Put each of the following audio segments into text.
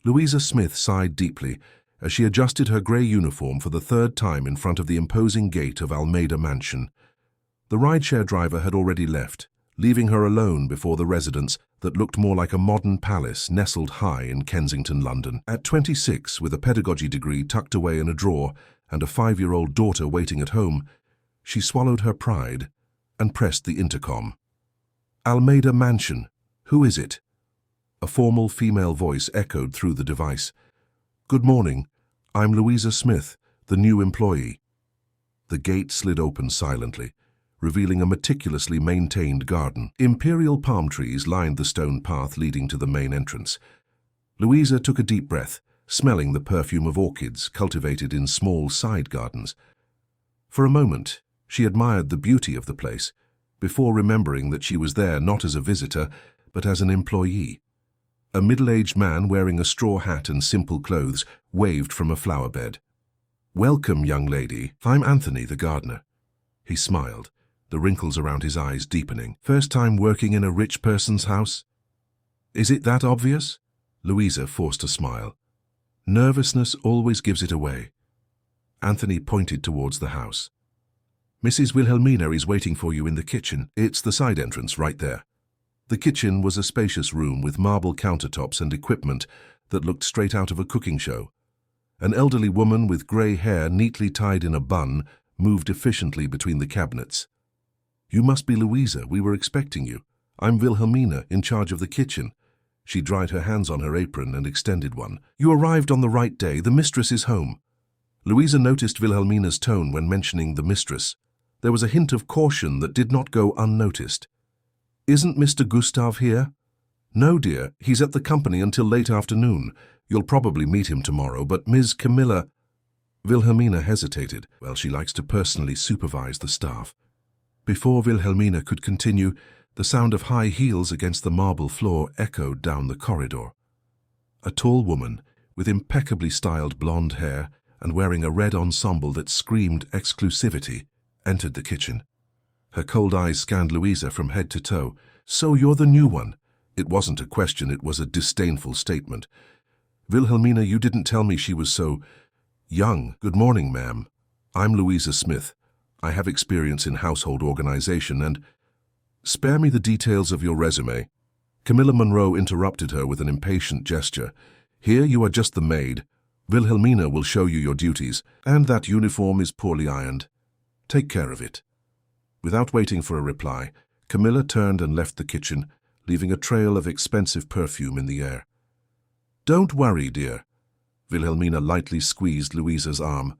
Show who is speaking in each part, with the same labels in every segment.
Speaker 1: Louisa Smith sighed deeply as she adjusted her grey uniform for the third time in front of the imposing gate of Almeida Mansion. The rideshare driver had already left, leaving her alone before the residence that looked more like a modern palace nestled high in Kensington, London. At 26, with a pedagogy degree tucked away in a drawer and a 5-year-old daughter waiting at home, she swallowed her pride and pressed the intercom. Almeida Mansion, who is it? A formal female voice echoed through the device. Good morning, I'm Louisa Smith, the new employee. The gate slid open silently, revealing a meticulously maintained garden. Imperial palm trees lined the stone path leading to the main entrance. Louisa took a deep breath, smelling the perfume of orchids cultivated in small side gardens. For a moment, she admired the beauty of the place, before remembering that she was there not as a visitor, but as an employee. A middle-aged man wearing a straw hat and simple clothes waved from a flower bed. Welcome, young lady. I'm Anthony, the gardener. He smiled, the wrinkles around his eyes deepening. First time working in a rich person's house? Is it that obvious? Louisa forced a smile. Nervousness always gives it away. Anthony pointed towards the house. Mrs. Wilhelmina is waiting for you in the kitchen. It's the side entrance right there. The kitchen was a spacious room with marble countertops and equipment that looked straight out of a cooking show. An elderly woman with grey hair neatly tied in a bun moved efficiently between the cabinets. You must be Louisa, we were expecting you. I'm Wilhelmina, in charge of the kitchen. She dried her hands on her apron and extended one. You arrived on the right day, the mistress is home. Louisa noticed Wilhelmina's tone when mentioning the mistress. There was a hint of caution that did not go unnoticed. Isn't Mr. Gustav here? No, dear, he's at the company until late afternoon. You'll probably meet him tomorrow, but Ms. Camilla... Wilhelmina hesitated. Well, she likes to personally supervise the staff. Before Wilhelmina could continue, the sound of high heels against the marble floor echoed down the corridor. A tall woman, with impeccably styled blonde hair and wearing a red ensemble that screamed exclusivity, entered the kitchen. Her cold eyes scanned Louisa from head to toe. So you're the new one. It wasn't a question, it was a disdainful statement. Wilhelmina, you didn't tell me she was so young. Good morning, ma'am. I'm Louisa Smith. I have experience in household organization and... Spare me the details of your resume. Camilla Monroe interrupted her with an impatient gesture. Here you are just the maid. Wilhelmina will show you your duties, and that uniform is poorly ironed. Take care of it. Without waiting for a reply, Camilla turned and left the kitchen, leaving a trail of expensive perfume in the air. Don't worry, dear. Wilhelmina lightly squeezed Louisa's arm.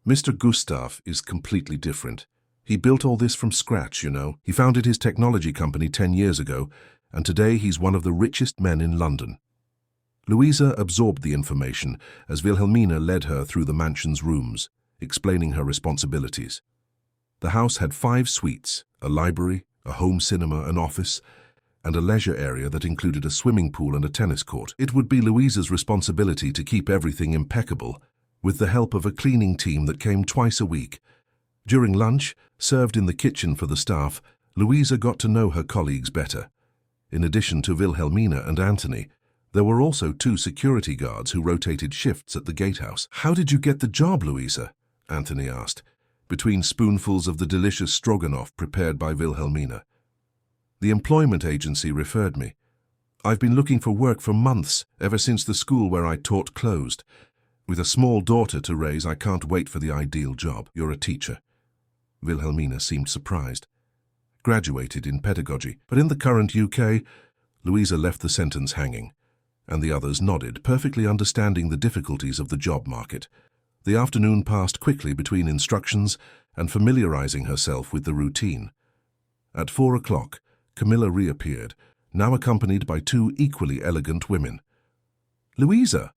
Speaker 1: Mr. Gustav is completely different. He built all this from scratch, you know. He founded his technology company 10 years ago, and today he's one of the richest men in London. Louisa absorbed the information as Wilhelmina led her through the mansion's rooms, explaining her responsibilities. The house had 5 suites, a library, a home cinema, an office, and a leisure area that included a swimming pool and a tennis court. It would be Louisa's responsibility to keep everything impeccable, with the help of a cleaning team that came twice a week. During lunch, served in the kitchen for the staff, Louisa got to know her colleagues better. In addition to Wilhelmina and Anthony, there were also 2 security guards who rotated shifts at the gatehouse. How did you get the job, Louisa? Anthony asked, between spoonfuls of the delicious stroganoff prepared by Wilhelmina. The employment agency referred me. I've been looking for work for months, ever since the school where I taught closed. With a small daughter to raise, I can't wait for the ideal job. You're a teacher. Wilhelmina seemed surprised. Graduated in pedagogy, but in the current UK, Louisa left the sentence hanging, and the others nodded, perfectly understanding the difficulties of the job market. The afternoon passed quickly between instructions and familiarizing herself with the routine. At 4 o'clock, Camilla reappeared, now accompanied by 2 equally elegant women. Louisa!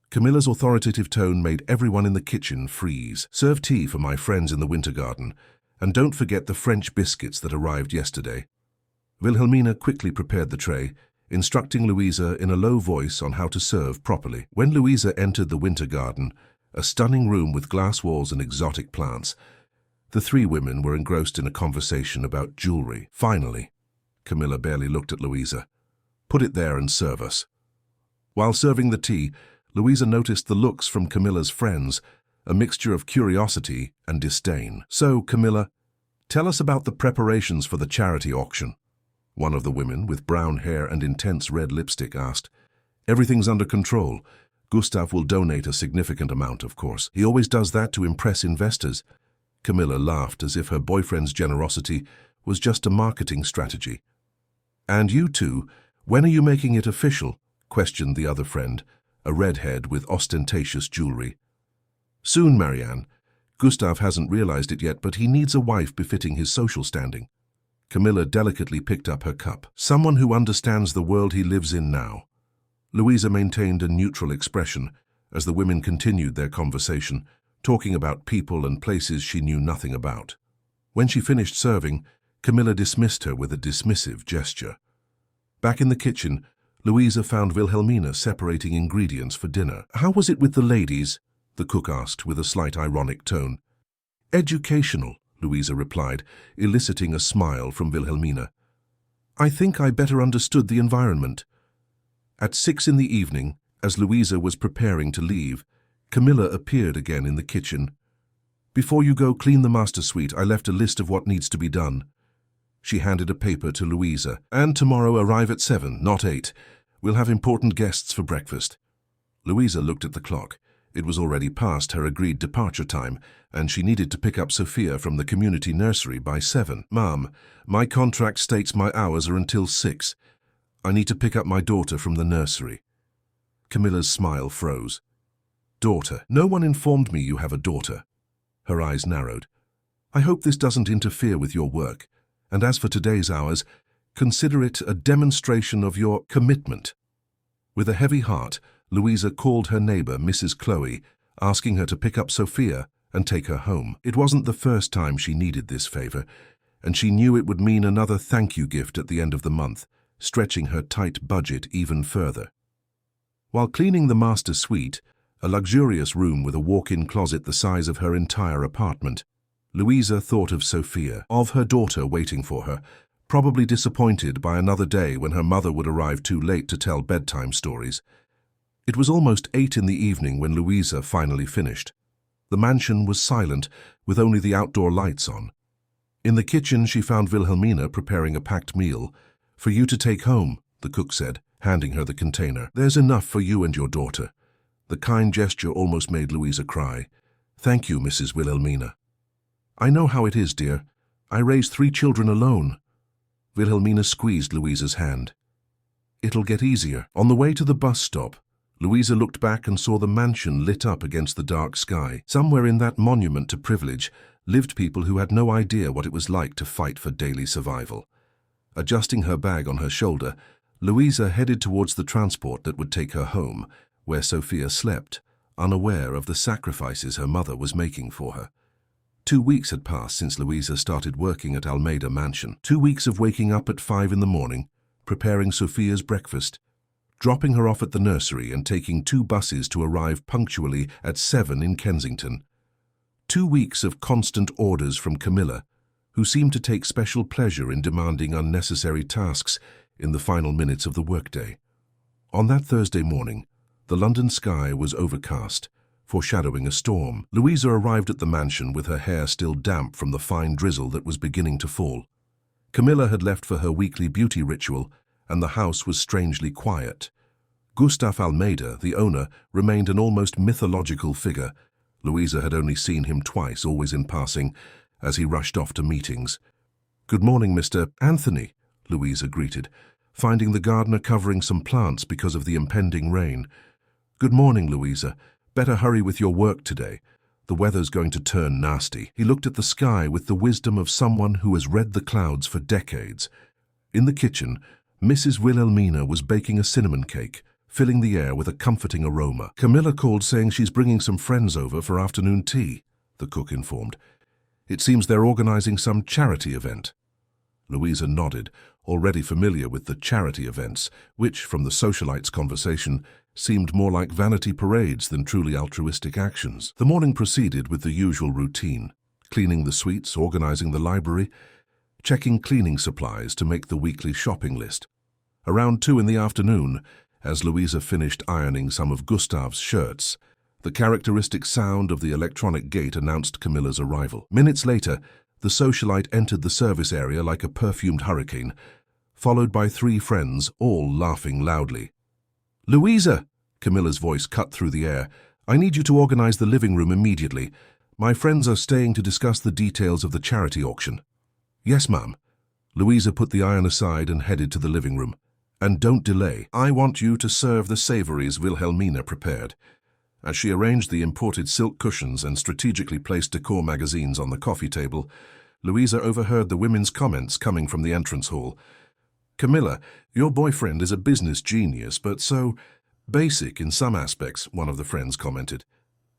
Speaker 1: Camilla's authoritative tone made everyone in the kitchen freeze. Serve tea for my friends in the winter garden, and don't forget the French biscuits that arrived yesterday. Wilhelmina quickly prepared the tray, instructing Louisa in a low voice on how to serve properly. When Louisa entered the winter garden, a stunning room with glass walls and exotic plants, the 3 women were engrossed in a conversation about jewelry. Finally, Camilla barely looked at Louisa. Put it there and serve us. While serving the tea, Louisa noticed the looks from Camilla's friends, a mixture of curiosity and disdain. "So, Camilla, tell us about the preparations for the charity auction," one of the women, with brown hair and intense red lipstick, asked. "Everything's under control. Gustav will donate a significant amount, of course. He always does that to impress investors." Camilla laughed as if her boyfriend's generosity was just a marketing strategy. "And you two, when are you making it official?" questioned the other friend, a redhead with ostentatious jewelry. "Soon, Marianne. Gustav hasn't realized it yet, but he needs a wife befitting his social standing." Camilla delicately picked up her cup. "Someone who understands the world he lives in now." Louisa maintained a neutral expression as the women continued their conversation, talking about people and places she knew nothing about. When she finished serving, Camilla dismissed her with a dismissive gesture. Back in the kitchen, Louisa found Wilhelmina separating ingredients for dinner. "How was it with the ladies?" the cook asked with a slight ironic tone. "Educational," Louisa replied, eliciting a smile from Wilhelmina. "I think I better understood the environment." At 6 in the evening, as Louisa was preparing to leave, Camilla appeared again in the kitchen. "Before you go clean the master suite, I left a list of what needs to be done." She handed a paper to Louisa. "And tomorrow arrive at 7, not 8. We'll have important guests for breakfast." Louisa looked at the clock. It was already past her agreed departure time, and she needed to pick up Sophia from the community nursery by 7. "Ma'am, my contract states my hours are until 6. I need to pick up my daughter from the nursery." Camilla's smile froze. "Daughter? No one informed me you have a daughter." Her eyes narrowed. "I hope this doesn't interfere with your work. And as for today's hours, consider it a demonstration of your commitment." With a heavy heart, Louisa called her neighbor, Mrs. Chloe, asking her to pick up Sophia and take her home. It wasn't the first time she needed this favor, and she knew it would mean another thank you gift at the end of the month, stretching her tight budget even further. While cleaning the master suite, a luxurious room with a walk-in closet the size of her entire apartment, Louisa thought of Sophia, of her daughter waiting for her, probably disappointed by another day when her mother would arrive too late to tell bedtime stories. It was almost 8 in the evening when Louisa finally finished. The mansion was silent, with only the outdoor lights on. In the kitchen, she found Wilhelmina preparing a packed meal. "For you to take home," the cook said, handing her the container. "There's enough for you and your daughter." The kind gesture almost made Louisa cry. "Thank you, Mrs. Wilhelmina." "I know how it is, dear. I raised 3 children alone." Wilhelmina squeezed Louisa's hand. "It'll get easier." On the way to the bus stop, Louisa looked back and saw the mansion lit up against the dark sky. Somewhere in that monument to privilege lived people who had no idea what it was like to fight for daily survival. Adjusting her bag on her shoulder, Louisa headed towards the transport that would take her home, where Sophia slept, unaware of the sacrifices her mother was making for her. 2 weeks had passed since Louisa started working at Almeida Mansion. 2 weeks of waking up at 5 in the morning, preparing Sophia's breakfast, dropping her off at the nursery and taking 2 buses to arrive punctually at 7 in Kensington. 2 weeks of constant orders from Camilla, who seemed to take special pleasure in demanding unnecessary tasks in the final minutes of the workday. On that Thursday morning, the London sky was overcast, foreshadowing a storm. Louisa arrived at the mansion with her hair still damp from the fine drizzle that was beginning to fall. Camilla had left for her weekly beauty ritual, and the house was strangely quiet. Gustav Almeida, the owner, remained an almost mythological figure. Louisa had only seen him twice, always in passing, as he rushed off to meetings. "Good morning, Mr. Anthony," Louisa greeted, finding the gardener covering some plants because of the impending rain. "Good morning, Louisa. Better hurry with your work today. The weather's going to turn nasty." He looked at the sky with the wisdom of someone who has read the clouds for decades. In the kitchen, Mrs. Wilhelmina was baking a cinnamon cake, filling the air with a comforting aroma. "Camilla called saying she's bringing some friends over for afternoon tea," the cook informed. "It seems they're organizing some charity event." Louisa nodded, already familiar with the charity events, which, from the socialites' conversation, seemed more like vanity parades than truly altruistic actions. The morning proceeded with the usual routine, cleaning the suites, organizing the library, checking cleaning supplies to make the weekly shopping list. Around 2 in the afternoon, as Louisa finished ironing some of Gustav's shirts. The characteristic sound of the electronic gate announced Camilla's arrival. Minutes later, the socialite entered the service area like a perfumed hurricane, followed by 3 friends, all laughing loudly. "Louisa!" Camilla's voice cut through the air. "I need you to organize the living room immediately. My friends are staying to discuss the details of the charity auction." "Yes, ma'am." Louisa put the iron aside and headed to the living room. "And don't delay. I want you to serve the savories Wilhelmina prepared." As she arranged the imported silk cushions and strategically placed decor magazines on the coffee table, Louisa overheard the women's comments coming from the entrance hall. "Camilla, your boyfriend is a business genius, but so basic in some aspects," one of the friends commented.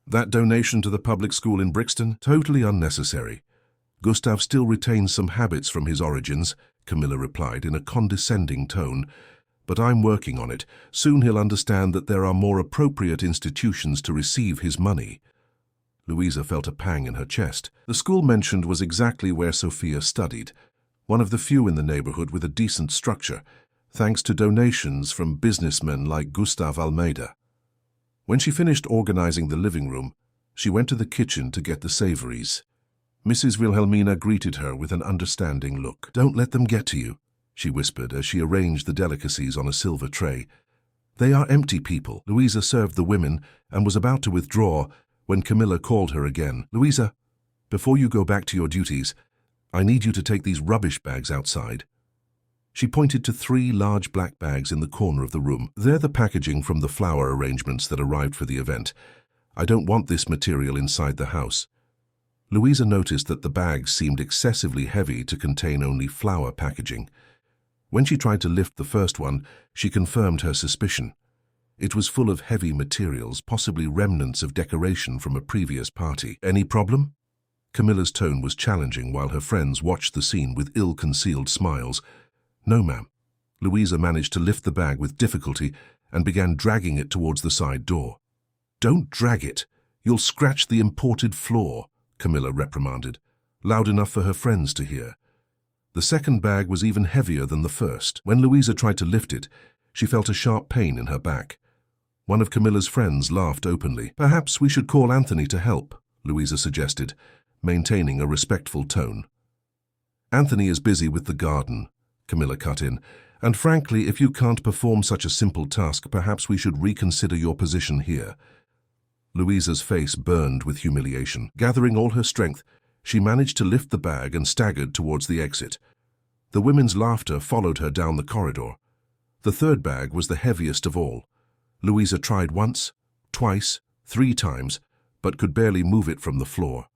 Speaker 1: "That donation to the public school in Brixton? Totally unnecessary." "Gustav still retains some habits from his origins," Camilla replied in a condescending tone. "But I'm working on it. Soon he'll understand that there are more appropriate institutions to receive his money." Louisa felt a pang in her chest. The school mentioned was exactly where Sophia studied, one of the few in the neighborhood with a decent structure, thanks to donations from businessmen like Gustav Almeida. When she finished organizing the living room, she went to the kitchen to get the savories. Mrs. Wilhelmina greeted her with an understanding look. "Don't let them get to you," she whispered as she arranged the delicacies on a silver tray. "They are empty people." Louisa served the women and was about to withdraw when Camilla called her again. "Louisa, before you go back to your duties, I need you to take these rubbish bags outside." She pointed to 3 large black bags in the corner of the room. "They're the packaging from the flower arrangements that arrived for the event. I don't want this material inside the house." Louisa noticed that the bags seemed excessively heavy to contain only flower packaging. When she tried to lift the first one, she confirmed her suspicion. It was full of heavy materials, possibly remnants of decoration from a previous party. "Any problem?" Camilla's tone was challenging while her friends watched the scene with ill-concealed smiles. "No, ma'am." Louisa managed to lift the bag with difficulty and began dragging it towards the side door. "Don't drag it. You'll scratch the imported floor," Camilla reprimanded, loud enough for her friends to hear. The second bag was even heavier than the first. When Louisa tried to lift it, she felt a sharp pain in her back. One of Camilla's friends laughed openly. "Perhaps we should call Anthony to help," Louisa suggested, maintaining a respectful tone. "Anthony is busy with the garden," Camilla cut in, "and frankly, if you can't perform such a simple task, perhaps we should reconsider your position here." Louisa's face burned with humiliation. Gathering all her strength, she managed to lift the bag and staggered towards the exit. The women's laughter followed her down the corridor. The third bag was the heaviest of all. Louisa tried once, twice, 3 times, but could barely move it from the floor.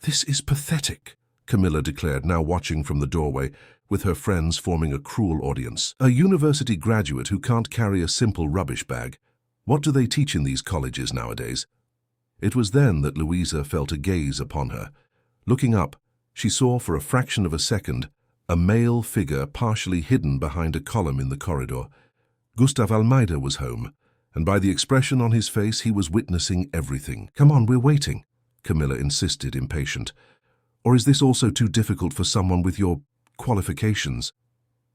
Speaker 1: "This is pathetic," Camilla declared, now watching from the doorway, with her friends forming a cruel audience. "A university graduate who can't carry a simple rubbish bag. What do they teach in these colleges nowadays?" It was then that Louisa felt a gaze upon her. Looking up, she saw for a fraction of a second a male figure partially hidden behind a column in the corridor. Gustav Almeida was home, and by the expression on his face he was witnessing everything. "Come on, we're waiting," Camilla insisted, impatient. "Or is this also too difficult for someone with your qualifications?"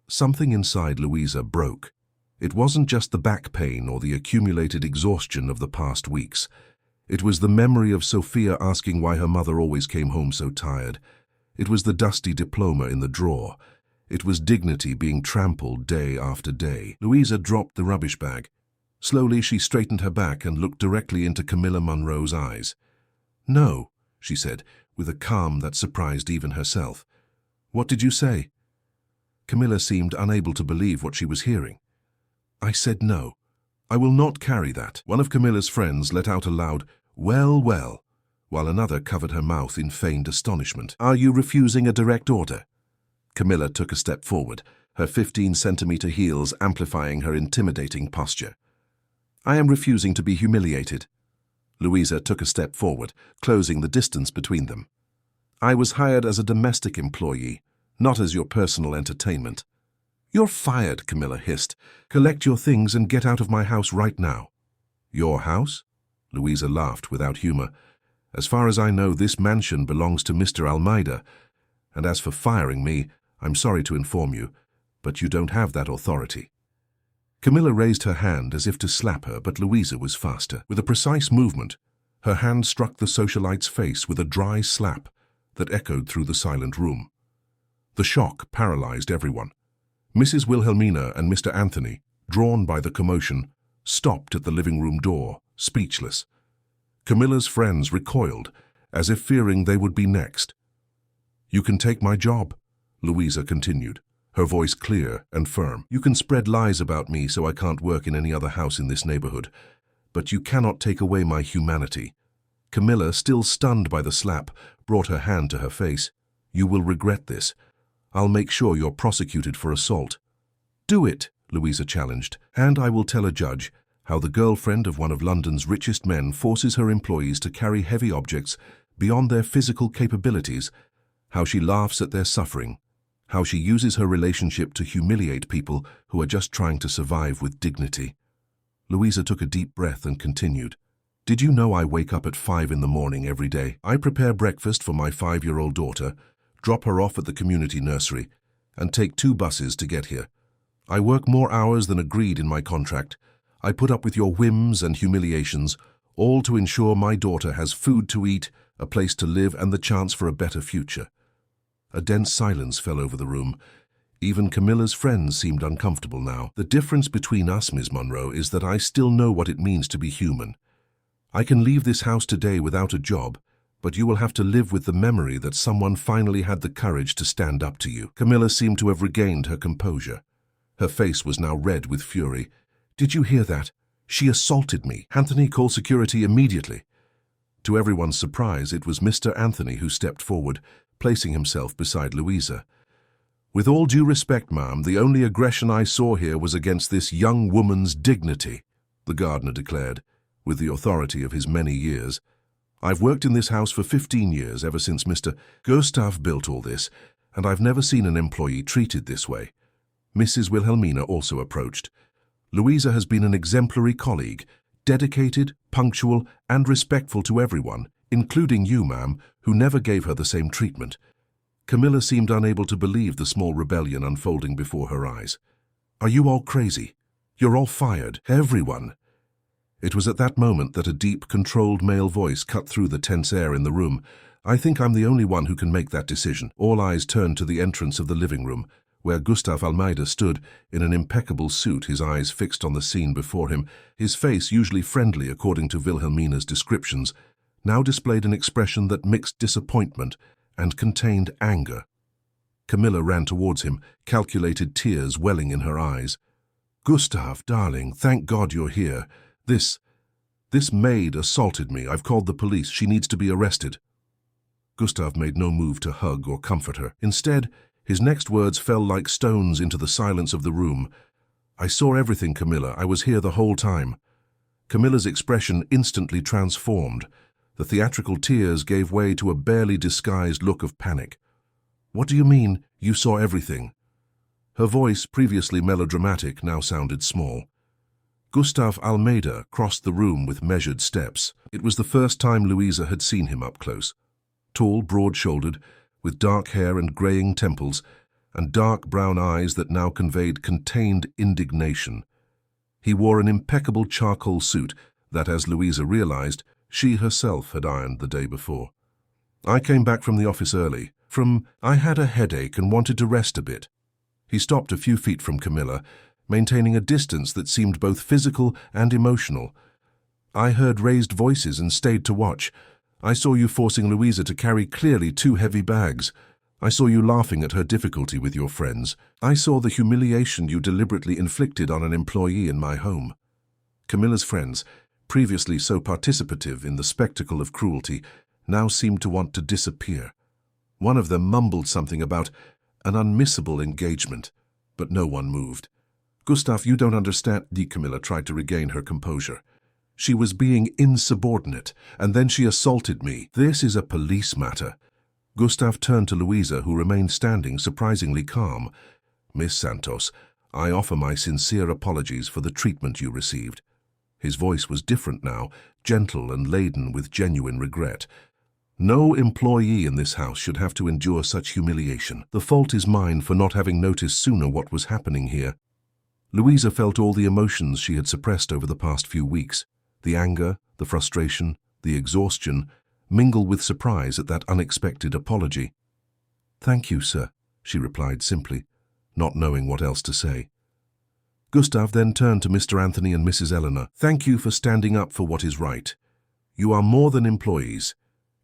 Speaker 1: Something inside Louisa broke. It wasn't just the back pain or the accumulated exhaustion of the past weeks. It was the memory of Sophia asking why her mother always came home so tired. It was the dusty diploma in the drawer. It was dignity being trampled day after day. Louisa dropped the rubbish bag. Slowly she straightened her back and looked directly into Camilla Munro's eyes. "No," she said, with a calm that surprised even herself. "What did you say?" Camilla seemed unable to believe what she was hearing. "I said no. I will not carry that." One of Camilla's friends let out a loud, "Well, well," while another covered her mouth in feigned astonishment. "Are you refusing a direct order?" Camilla took a step forward, her 15-centimeter heels amplifying her intimidating posture. "I am refusing to be humiliated." Louisa took a step forward, closing the distance between them. "I was hired as a domestic employee, not as your personal entertainment." "You're fired," Camilla hissed. "Collect your things and get out of my house right now." "Your house?" Louisa laughed without humor. "As far as I know, this mansion belongs to Mr. Almeida, and as for firing me, I'm sorry to inform you, but you don't have that authority." Camilla raised her hand as if to slap her, but Louisa was faster. With a precise movement, her hand struck the socialite's face with a dry slap that echoed through the silent room. The shock paralyzed everyone. Mrs. Wilhelmina and Mr. Anthony, drawn by the commotion, stopped at the living room door, speechless. Camilla's friends recoiled, as if fearing they would be next. "You can take my job," Louisa continued, her voice clear and firm. "You can spread lies about me so I can't work in any other house in this neighborhood, but you cannot take away my humanity." Camilla, still stunned by the slap, brought her hand to her face. "You will regret this. I'll make sure you're prosecuted for assault." "Do it," Louisa challenged, "and I will tell a judge how the girlfriend of one of London's richest men forces her employees to carry heavy objects beyond their physical capabilities, how she laughs at their suffering, how she uses her relationship to humiliate people who are just trying to survive with dignity." Louisa took a deep breath and continued, "Did you know I wake up at 5 in the morning every day? I prepare breakfast for my 5-year-old daughter, drop her off at the community nursery, and take 2 buses to get here. I work more hours than agreed in my contract. I put up with your whims and humiliations, all to ensure my daughter has food to eat, a place to live, and the chance for a better future." A dense silence fell over the room. Even Camilla's friends seemed uncomfortable now. "The difference between us, Ms. Monroe, is that I still know what it means to be human. I can leave this house today without a job, but you will have to live with the memory that someone finally had the courage to stand up to you." Camilla seemed to have regained her composure. Her face was now red with fury. "Did you hear that? She assaulted me. Anthony, call security immediately." To everyone's surprise, it was Mr. Anthony who stepped forward, placing himself beside Louisa. "With all due respect, ma'am, the only aggression I saw here was against this young woman's dignity," the gardener declared, with the authority of his many years. "I've worked in this house for 15 years, ever since Mr. Gustav built all this, and I've never seen an employee treated this way." Mrs. Wilhelmina also approached. "Louisa has been an exemplary colleague, dedicated, punctual, and respectful to everyone, including you, ma'am, who never gave her the same treatment." Camilla seemed unable to believe the small rebellion unfolding before her eyes. "Are you all crazy? You're all fired, everyone." It was at that moment that a deep, controlled male voice cut through the tense air in the room. "I think I'm the only one who can make that decision." All eyes turned to the entrance of the living room, where Gustav Almeida stood in an impeccable suit, his eyes fixed on the scene before him. His face, usually friendly according to Wilhelmina's descriptions, now displayed an expression that mixed disappointment and contained anger. Camilla ran towards him, calculated tears welling in her eyes. "Gustav, darling, thank God you're here. This maid assaulted me. I've called the police. She needs to be arrested." Gustav made no move to hug or comfort her. Instead, his next words fell like stones into the silence of the room. "I saw everything, Camilla. I was here the whole time." Camilla's expression instantly transformed. The theatrical tears gave way to a barely disguised look of panic. "What do you mean, you saw everything?" Her voice, previously melodramatic, now sounded small. Gustav Almeida crossed the room with measured steps. It was the first time Louisa had seen him up close. Tall, broad-shouldered, with dark hair and graying temples, and dark brown eyes that now conveyed contained indignation. He wore an impeccable charcoal suit that, as Louisa realized, she herself had ironed the day before. "I came back from the office early. I had a headache and wanted to rest a bit." He stopped a few feet from Camilla, maintaining a distance that seemed both physical and emotional. "I heard raised voices and stayed to watch. I saw you forcing Louisa to carry clearly 2 heavy bags. I saw you laughing at her difficulty with your friends. I saw the humiliation you deliberately inflicted on an employee in my home." Camilla's friends, previously so participative in the spectacle of cruelty, now seemed to want to disappear. One of them mumbled something about an unmissable engagement, but no one moved. "Gustav, you don't understand." Camilla tried to regain her composure. "She was being insubordinate, and then she assaulted me. This is a police matter." Gustav turned to Louisa, who remained standing, surprisingly calm. "Miss Santos, I offer my sincere apologies for the treatment you received." His voice was different now, gentle and laden with genuine regret. "No employee in this house should have to endure such humiliation. The fault is mine for not having noticed sooner what was happening here." Louisa felt all the emotions she had suppressed over the past few weeks. The anger, the frustration, the exhaustion, mingled with surprise at that unexpected apology. "Thank you, sir," she replied simply, not knowing what else to say. Gustav then turned to Mr. Anthony and Mrs. Eleanor. "Thank you for standing up for what is right. You are more than employees.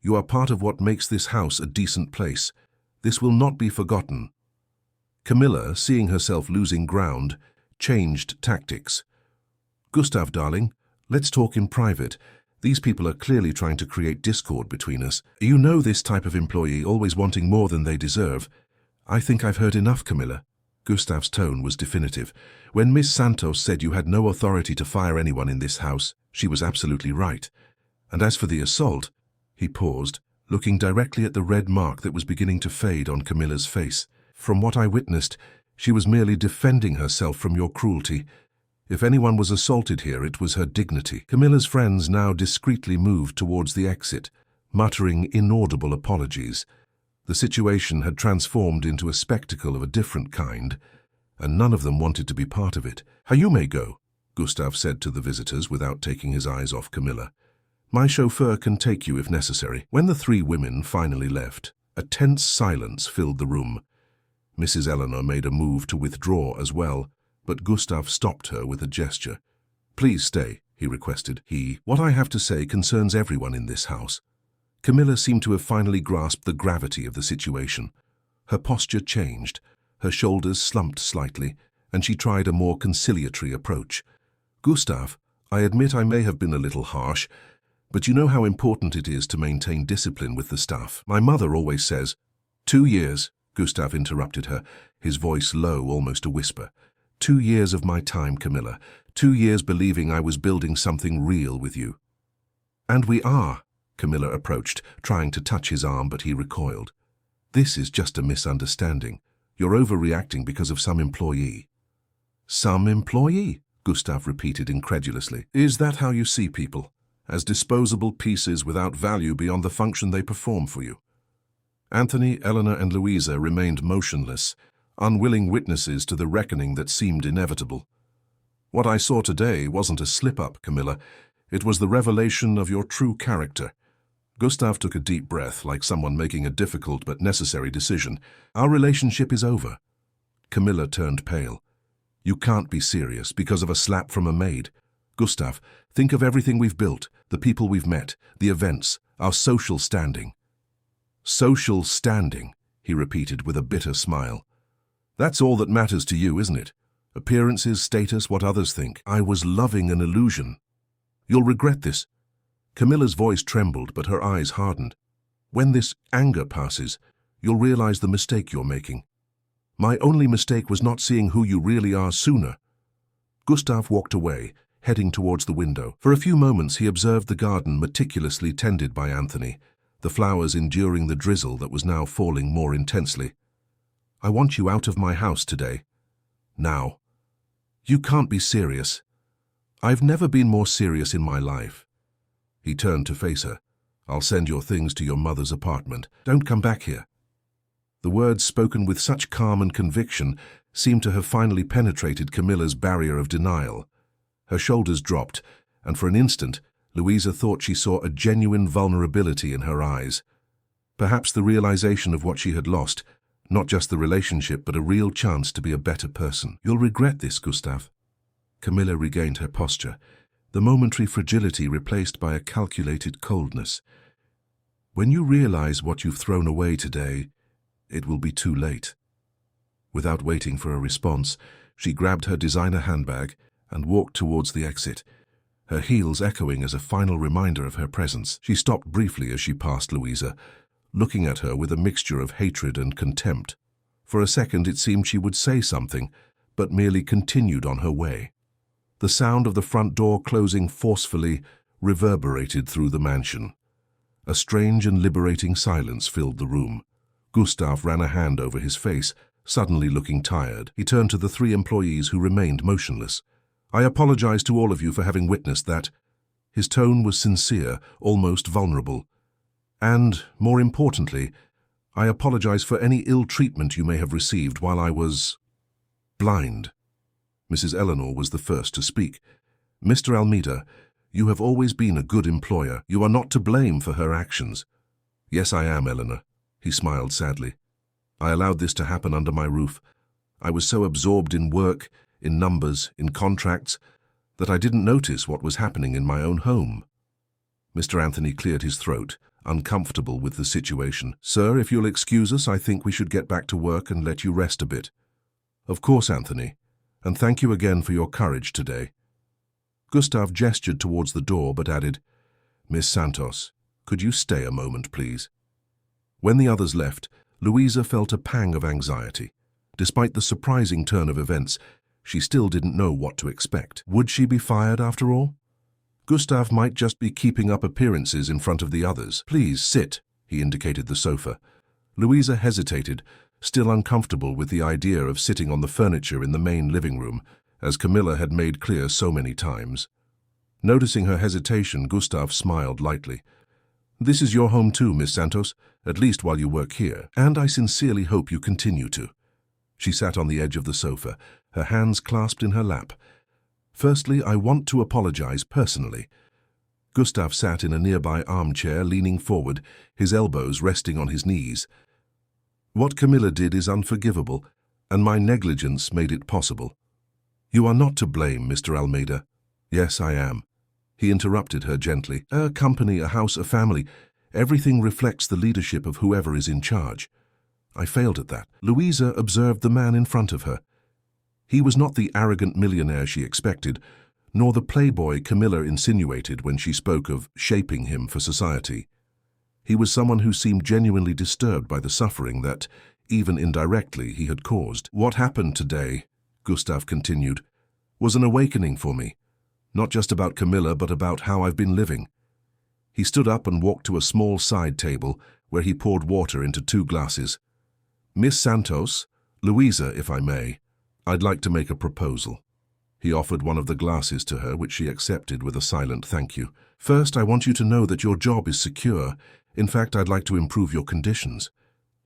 Speaker 1: You are part of what makes this house a decent place. This will not be forgotten." Camilla, seeing herself losing ground, changed tactics. "Gustav, darling, let's talk in private. These people are clearly trying to create discord between us. You know this type of employee, always wanting more than they deserve. I think I've heard enough, Camilla." Gustav's tone was definitive. "When Miss Santos said you had no authority to fire anyone in this house, she was absolutely right. And as for the assault—" He paused, looking directly at the red mark that was beginning to fade on Camilla's face. "From what I witnessed, she was merely defending herself from your cruelty. If anyone was assaulted here, it was her dignity." Camilla's friends now discreetly moved towards the exit, muttering inaudible apologies. The situation had transformed into a spectacle of a different kind, and none of them wanted to be part of it. "You may go," Gustav said to the visitors without taking his eyes off Camilla. "My chauffeur can take you if necessary." When the three women finally left, a tense silence filled the room. Mrs. Eleanor made a move to withdraw as well, but Gustav stopped her with a gesture. "Please stay," he requested. "What I have to say concerns everyone in this house." Camilla seemed to have finally grasped the gravity of the situation. Her posture changed, her shoulders slumped slightly, and she tried a more conciliatory approach. "Gustav, I admit I may have been a little harsh, but you know how important it is to maintain discipline with the staff. My mother always says—" "2 years," Gustav interrupted her, his voice low, almost a whisper. "2 years of my time, Camilla. 2 years believing I was building something real with you." "And we are." Camilla approached, trying to touch his arm, but he recoiled. "This is just a misunderstanding. You're overreacting because of some employee." "Some employee?" Gustav repeated incredulously. "Is that how you see people? As disposable pieces without value beyond the function they perform for you?" Anthony, Eleanor, and Louisa remained motionless, unwilling witnesses to the reckoning that seemed inevitable. "What I saw today wasn't a slip-up, Camilla. It was the revelation of your true character." Gustav took a deep breath, like someone making a difficult but necessary decision. "Our relationship is over." Camilla turned pale. "You can't be serious because of a slap from a maid. Gustav, think of everything we've built, the people we've met, the events, our social standing." "Social standing," he repeated with a bitter smile. "That's all that matters to you, isn't it? Appearances, status, what others think. I was loving an illusion. You'll regret this." Camilla's voice trembled, but her eyes hardened. "When this anger passes, you'll realize the mistake you're making. My only mistake was not seeing who you really are sooner." Gustav walked away, heading towards the window. For a few moments he observed the garden meticulously tended by Anthony, the flowers enduring the drizzle that was now falling more intensely. "I want you out of my house today. Now." "You can't be serious." "I've never been more serious in my life." He turned to face her. "I'll send your things to your mother's apartment. Don't come back here." The words, spoken with such calm and conviction, seemed to have finally penetrated Camilla's barrier of denial. Her shoulders dropped, and for an instant, Louisa thought she saw a genuine vulnerability in her eyes. Perhaps the realization of what she had lost, not just the relationship, but a real chance to be a better person. "You'll regret this, Gustav." Camilla regained her posture, the momentary fragility replaced by a calculated coldness. "When you realize what you've thrown away today, it will be too late." Without waiting for a response, she grabbed her designer handbag and walked towards the exit, her heels echoing as a final reminder of her presence. She stopped briefly as she passed Louisa, looking at her with a mixture of hatred and contempt. For a second it seemed she would say something, but merely continued on her way. The sound of the front door closing forcefully reverberated through the mansion. A strange and liberating silence filled the room. Gustav ran a hand over his face, suddenly looking tired. He turned to the 3 employees who remained motionless. "I apologize to all of you for having witnessed that." His tone was sincere, almost vulnerable. "And, more importantly, I apologize for any ill treatment you may have received while I was blind." Mrs. Eleanor was the first to speak. "Mr. Almeida, you have always been a good employer. You are not to blame for her actions." "Yes, I am, Eleanor." He smiled sadly. "I allowed this to happen under my roof. I was so absorbed in work, in numbers, in contracts, that I didn't notice what was happening in my own home." Mr. Anthony cleared his throat, uncomfortable with the situation. "Sir, if you'll excuse us, I think we should get back to work and let you rest a bit." "Of course, Anthony, and thank you again for your courage today." Gustav gestured towards the door but added, "Miss Santos, could you stay a moment, please?" When the others left, Louisa felt a pang of anxiety. Despite the surprising turn of events, she still didn't know what to expect. Would she be fired after all? Gustav might just be keeping up appearances in front of the others. "Please, sit," he indicated the sofa. Louisa hesitated, still uncomfortable with the idea of sitting on the furniture in the main living room, as Camilla had made clear so many times. Noticing her hesitation, Gustav smiled lightly. "This is your home too, Miss Santos, at least while you work here, and I sincerely hope you continue to." She sat on the edge of the sofa, her hands clasped in her lap. "Firstly, I want to apologize personally." Gustav sat in a nearby armchair, leaning forward, his elbows resting on his knees. "What Camilla did is unforgivable, and my negligence made it possible." "You are not to blame, Mr. Almeida." "Yes, I am." He interrupted her gently. "A company, a house, a family. Everything reflects the leadership of whoever is in charge. I failed at that." Louisa observed the man in front of her. He was not the arrogant millionaire she expected, nor the playboy Camilla insinuated when she spoke of shaping him for society. He was someone who seemed genuinely disturbed by the suffering that, even indirectly, he had caused. "What happened today," Gustav continued, "was an awakening for me. Not just about Camilla, but about how I've been living." He stood up and walked to a small side table where he poured water into 2 glasses. "Miss Santos, Louisa, if I may, I'd like to make a proposal." He offered one of the glasses to her, which she accepted with a silent thank you. "First, I want you to know that your job is secure. In fact, I'd like to improve your conditions."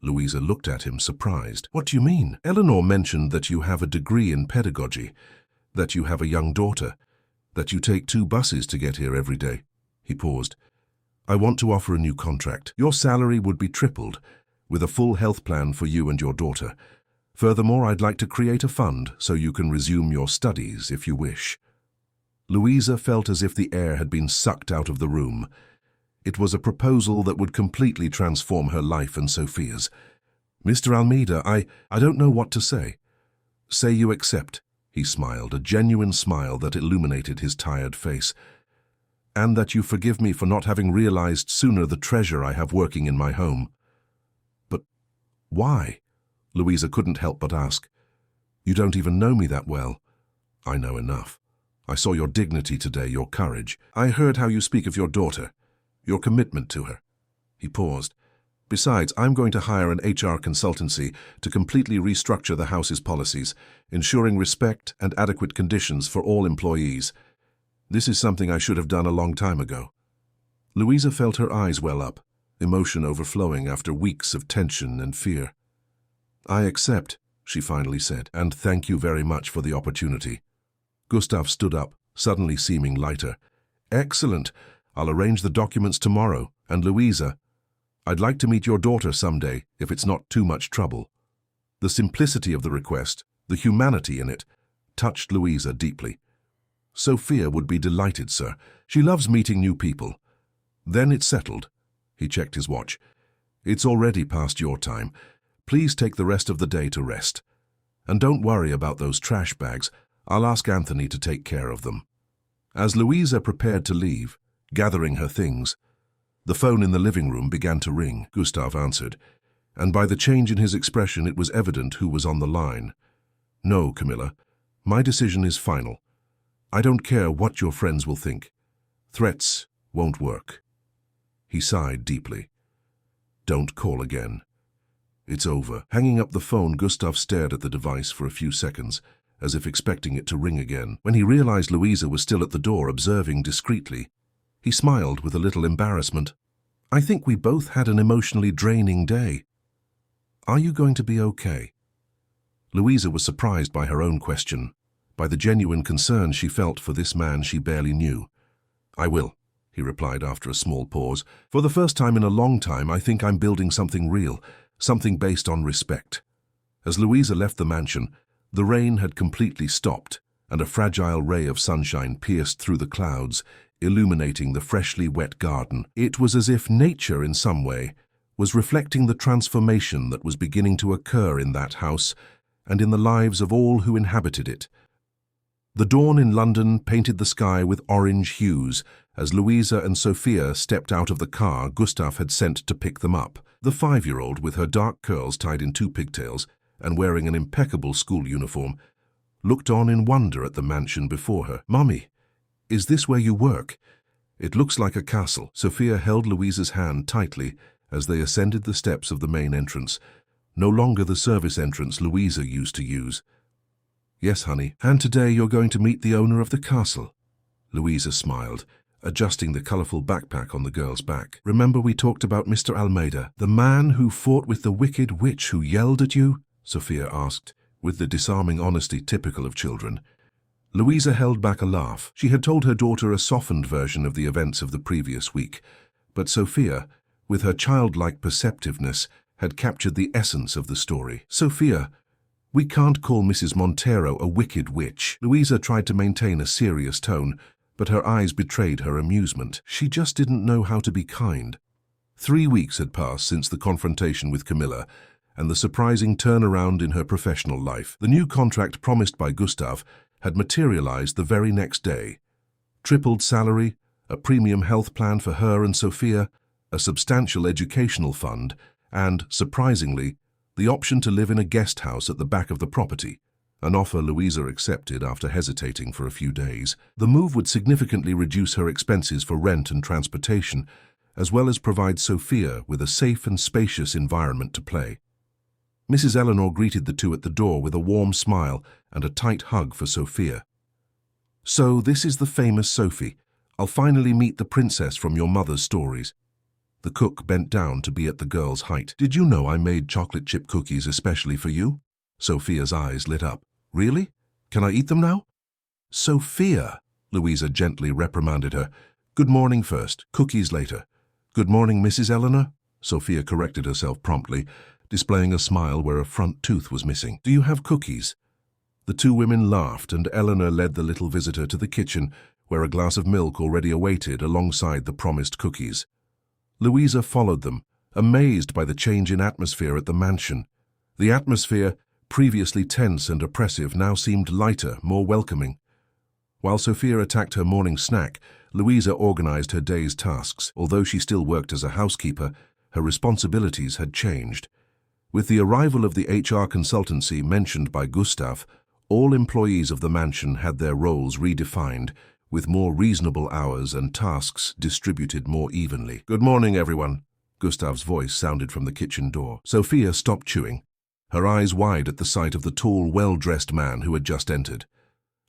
Speaker 1: Louisa looked at him, surprised. "What do you mean?" "Eleanor mentioned that you have a degree in pedagogy, that you have a young daughter, that you take 2 buses to get here every day." He paused. "I want to offer a new contract. Your salary would be tripled, with a full health plan for you and your daughter. Furthermore, I'd like to create a fund so you can resume your studies if you wish." Louisa felt as if the air had been sucked out of the room. It was a proposal that would completely transform her life and Sophia's. "Mr. Almeida, I don't know what to say." "Say you accept," he smiled, a genuine smile that illuminated his tired face. "And that you forgive me for not having realized sooner the treasure I have working in my home." "But why?" Louisa couldn't help but ask. "You don't even know me that well." "I know enough. I saw your dignity today, your courage. I heard how you speak of your daughter, your commitment to her." He paused. "Besides, I'm going to hire an HR consultancy to completely restructure the house's policies, ensuring respect and adequate conditions for all employees. This is something I should have done a long time ago." Louisa felt her eyes well up, emotion overflowing after weeks of tension and fear. "I accept," she finally said, "and thank you very much for the opportunity." Gustav stood up, suddenly seeming lighter. "Excellent. I'll arrange the documents tomorrow. And Louisa, I'd like to meet your daughter someday, if it's not too much trouble." The simplicity of the request, the humanity in it, touched Louisa deeply. "Sophia would be delighted, sir. She loves meeting new people." "Then it's settled." He checked his watch. "It's already past your time. Please take the rest of the day to rest. And don't worry about those trash bags. I'll ask Anthony to take care of them." As Louisa prepared to leave, gathering her things, the phone in the living room began to ring. Gustav answered, and by the change in his expression it was evident who was on the line. "No, Camilla, my decision is final. I don't care what your friends will think. Threats won't work." He sighed deeply. "Don't call again. It's over." Hanging up the phone, Gustav stared at the device for a few seconds, as if expecting it to ring again. When he realized Louisa was still at the door, observing discreetly, he smiled with a little embarrassment. "I think we both had an emotionally draining day. Are you going to be okay?" Louisa was surprised by her own question. by the genuine concern she felt for this man she barely knew. "I will," he replied after a small pause. "For the first time in a long time, I think I'm building something real, something based on respect." As Louisa left the mansion, the rain had completely stopped, and a fragile ray of sunshine pierced through the clouds, illuminating the freshly wet garden. It was as if nature, in some way, was reflecting the transformation that was beginning to occur in that house and in the lives of all who inhabited it. The dawn in London painted the sky with orange hues as Louisa and Sophia stepped out of the car Gustav had sent to pick them up. The 5-year-old, with her dark curls tied in 2 pigtails and wearing an impeccable school uniform, looked on in wonder at the mansion before her. "Mummy, is this where you work? It looks like a castle." Sophia held Louisa's hand tightly as they ascended the steps of the main entrance, no longer the service entrance Louisa used to use. "Yes, honey. And today you're going to meet the owner of the castle." Louisa smiled, adjusting the colourful backpack on the girl's back. "Remember we talked about Mr. Almeida, the man who fought with the wicked witch who yelled at you?" Sophia asked, with the disarming honesty typical of children. Louisa held back a laugh. She had told her daughter a softened version of the events of the previous week, but Sophia, with her childlike perceptiveness, had captured the essence of the story. "Sophia, we can't call Mrs. Montero a wicked witch." Louisa tried to maintain a serious tone, but her eyes betrayed her amusement. She just didn't know how to be kind. 3 weeks had passed since the confrontation with Camilla, and the surprising turnaround in her professional life. The new contract promised by Gustav had materialized the very next day. Tripled salary, a premium health plan for her and Sophia, a substantial educational fund, and, surprisingly, the option to live in a guest house at the back of the property, an offer Louisa accepted after hesitating for a few days. The move would significantly reduce her expenses for rent and transportation, as well as provide Sophia with a safe and spacious environment to play. Mrs. Eleanor greeted the two at the door with a warm smile and a tight hug for Sophia. "So this is the famous Sophie. I'll finally meet the princess from your mother's stories." The cook bent down to be at the girl's height. "Did you know I made chocolate chip cookies especially for you?" Sophia's eyes lit up. "Really? Can I eat them now?" "Sophia," Louisa gently reprimanded her. "Good morning first, cookies later." "Good morning, Mrs. Eleanor." Sophia corrected herself promptly, displaying a smile where a front tooth was missing. "Do you have cookies?" The two women laughed, and Eleanor led the little visitor to the kitchen, where a glass of milk already awaited alongside the promised cookies. Louisa followed them, amazed by the change in atmosphere at the mansion. The atmosphere, previously tense and oppressive, now seemed lighter, more welcoming. While Sophia attacked her morning snack, Louisa organized her day's tasks. Although she still worked as a housekeeper, her responsibilities had changed. With the arrival of the HR consultancy mentioned by Gustav, all employees of the mansion had their roles redefined, with more reasonable hours and tasks distributed more evenly. "Good morning, everyone," Gustav's voice sounded from the kitchen door. Sophia stopped chewing, her eyes wide at the sight of the tall, well-dressed man who had just entered.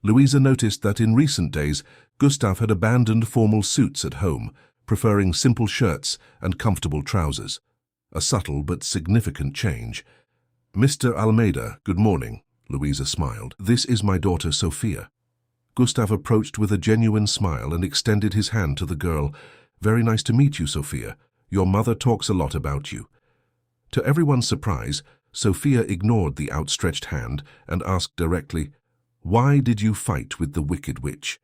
Speaker 1: Louisa noticed that in recent days, Gustav had abandoned formal suits at home, preferring simple shirts and comfortable trousers. A subtle but significant change. "Mr. Almeida, good morning," Louisa smiled. "This is my daughter Sophia." Gustav approached with a genuine smile and extended his hand to the girl. "Very nice to meet you, Sophia. Your mother talks a lot about you." To everyone's surprise, Sophia ignored the outstretched hand and asked directly, "Why did you fight with the wicked witch?"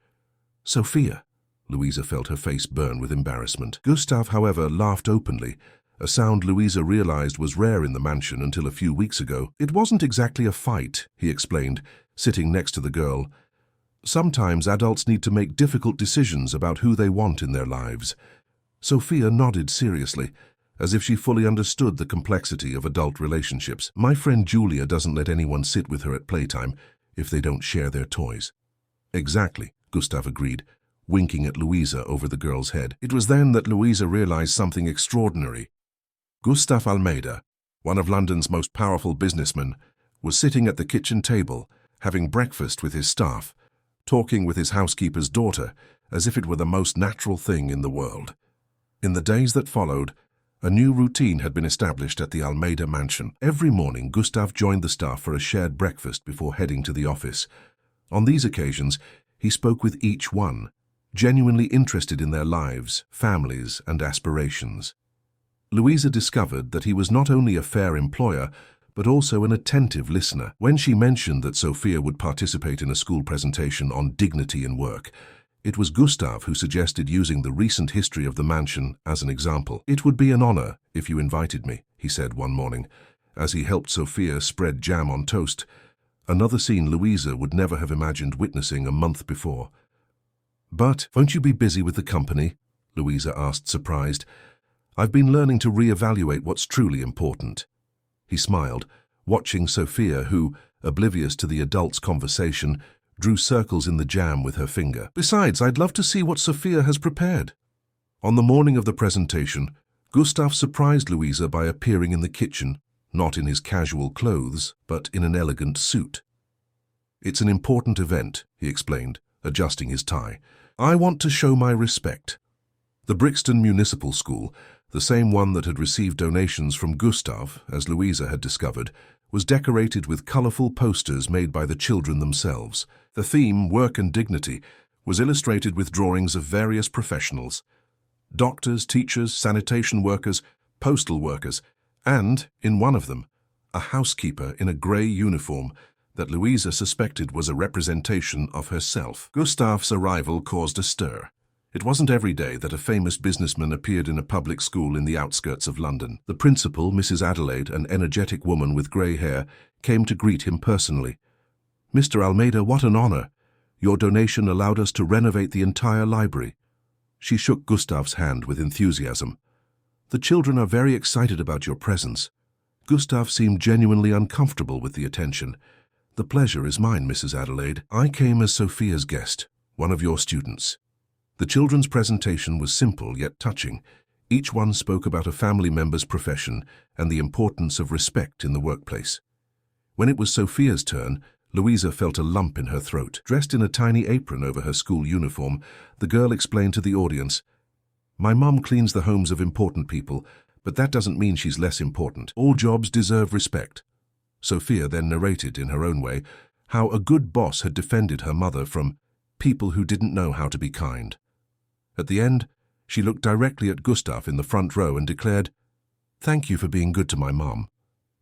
Speaker 1: "Sophia," Louisa felt her face burn with embarrassment. Gustav, however, laughed openly, a sound Louisa realized was rare in the mansion until a few weeks ago. "It wasn't exactly a fight," he explained, sitting next to the girl. "Sometimes adults need to make difficult decisions about who they want in their lives." Sophia nodded seriously, as if she fully understood the complexity of adult relationships. "My friend Julia doesn't let anyone sit with her at playtime if they don't share their toys." "Exactly," Gustav agreed, winking at Louisa over the girl's head. It was then that Louisa realized something extraordinary. Gustav Almeida, one of London's most powerful businessmen, was sitting at the kitchen table, having breakfast with his staff, talking with his housekeeper's daughter as if it were the most natural thing in the world. In the days that followed, a new routine had been established at the Almeida mansion. Every morning, Gustav joined the staff for a shared breakfast before heading to the office. On these occasions, he spoke with each one, genuinely interested in their lives, families, and aspirations. Louisa discovered that he was not only a fair employer, but also an attentive listener. When she mentioned that Sophia would participate in a school presentation on dignity in work, it was Gustav who suggested using the recent history of the mansion as an example. "It would be an honor if you invited me," he said one morning, as he helped Sophia spread jam on toast, another scene Louisa would never have imagined witnessing a month before. "But won't you be busy with the company?" Louisa asked, surprised. "I've been learning to re-evaluate what's truly important." He smiled, watching Sophia, who, oblivious to the adults' conversation, drew circles in the jam with her finger. "Besides, I'd love to see what Sophia has prepared." On the morning of the presentation, Gustav surprised Louisa by appearing in the kitchen, not in his casual clothes, but in an elegant suit. "It's an important event," he explained, adjusting his tie. "I want to show my respect." The Brixton Municipal School, the same one that had received donations from Gustav, as Louisa had discovered, was decorated with colourful posters made by the children themselves. The theme, Work and Dignity, was illustrated with drawings of various professionals: doctors, teachers, sanitation workers, postal workers, and, in one of them, a housekeeper in a grey uniform that Louisa suspected was a representation of herself. Gustav's arrival caused a stir. It wasn't every day that a famous businessman appeared in a public school in the outskirts of London. The principal, Mrs. Adelaide, an energetic woman with grey hair, came to greet him personally. "Mr. Almeida, what an honor! Your donation allowed us to renovate the entire library." She shook Gustav's hand with enthusiasm. "The children are very excited about your presence." Gustav seemed genuinely uncomfortable with the attention. "The pleasure is mine, Mrs. Adelaide. I came as Sophia's guest, one of your students." The children's presentation was simple yet touching. Each one spoke about a family member's profession and the importance of respect in the workplace. When it was Sophia's turn, Louisa felt a lump in her throat. Dressed in a tiny apron over her school uniform, the girl explained to the audience, "My mum cleans the homes of important people, but that doesn't mean she's less important. All jobs deserve respect." Sophia then narrated, in her own way, how a good boss had defended her mother from people who didn't know how to be kind. At the end, she looked directly at Gustav in the front row and declared, "Thank you for being good to my mum."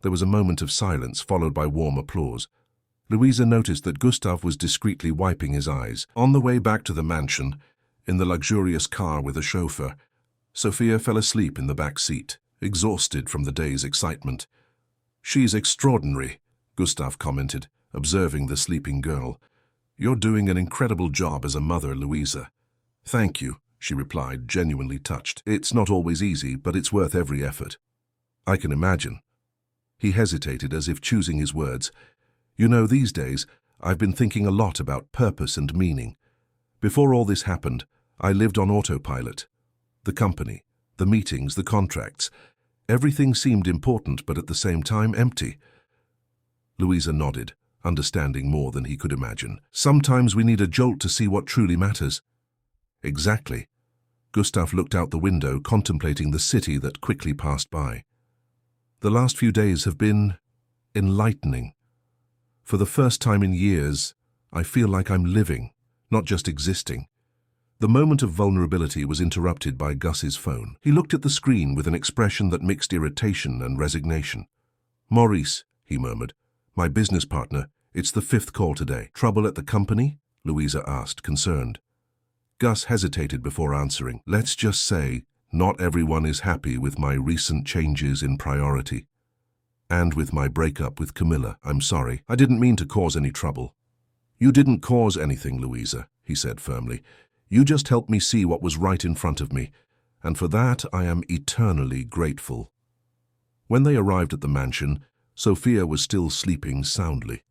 Speaker 1: There was a moment of silence, followed by warm applause. Louisa noticed that Gustav was discreetly wiping his eyes. On the way back to the mansion, in the luxurious car with a chauffeur, Sophia fell asleep in the back seat, exhausted from the day's excitement. "She's extraordinary," Gustav commented, observing the sleeping girl. "You're doing an incredible job as a mother, Louisa." "Thank you," she replied, genuinely touched. "It's not always easy, but it's worth every effort." "I can imagine." He hesitated, as if choosing his words. "You know, these days, I've been thinking a lot about purpose and meaning. Before all this happened, I lived on autopilot. The company, the meetings, the contracts. Everything seemed important, but at the same time empty." Louisa nodded, understanding more than he could imagine. "Sometimes we need a jolt to see what truly matters." "Exactly." Gustav looked out the window, contemplating the city that quickly passed by. "The last few days have been enlightening. For the first time in years, I feel like I'm living, not just existing." The moment of vulnerability was interrupted by Gus's phone. He looked at the screen with an expression that mixed irritation and resignation. "Maurice," he murmured, "my business partner, it's the 5th call today." "Trouble at the company?" Louisa asked, concerned. Gus hesitated before answering. "Let's just say, not everyone is happy with my recent changes in priority. And with my breakup with Camilla. I'm sorry. I didn't mean to cause any trouble." "You didn't cause anything, Louisa," he said firmly. "You just helped me see what was right in front of me, and for that I am eternally grateful." When they arrived at the mansion, Sophia was still sleeping soundly.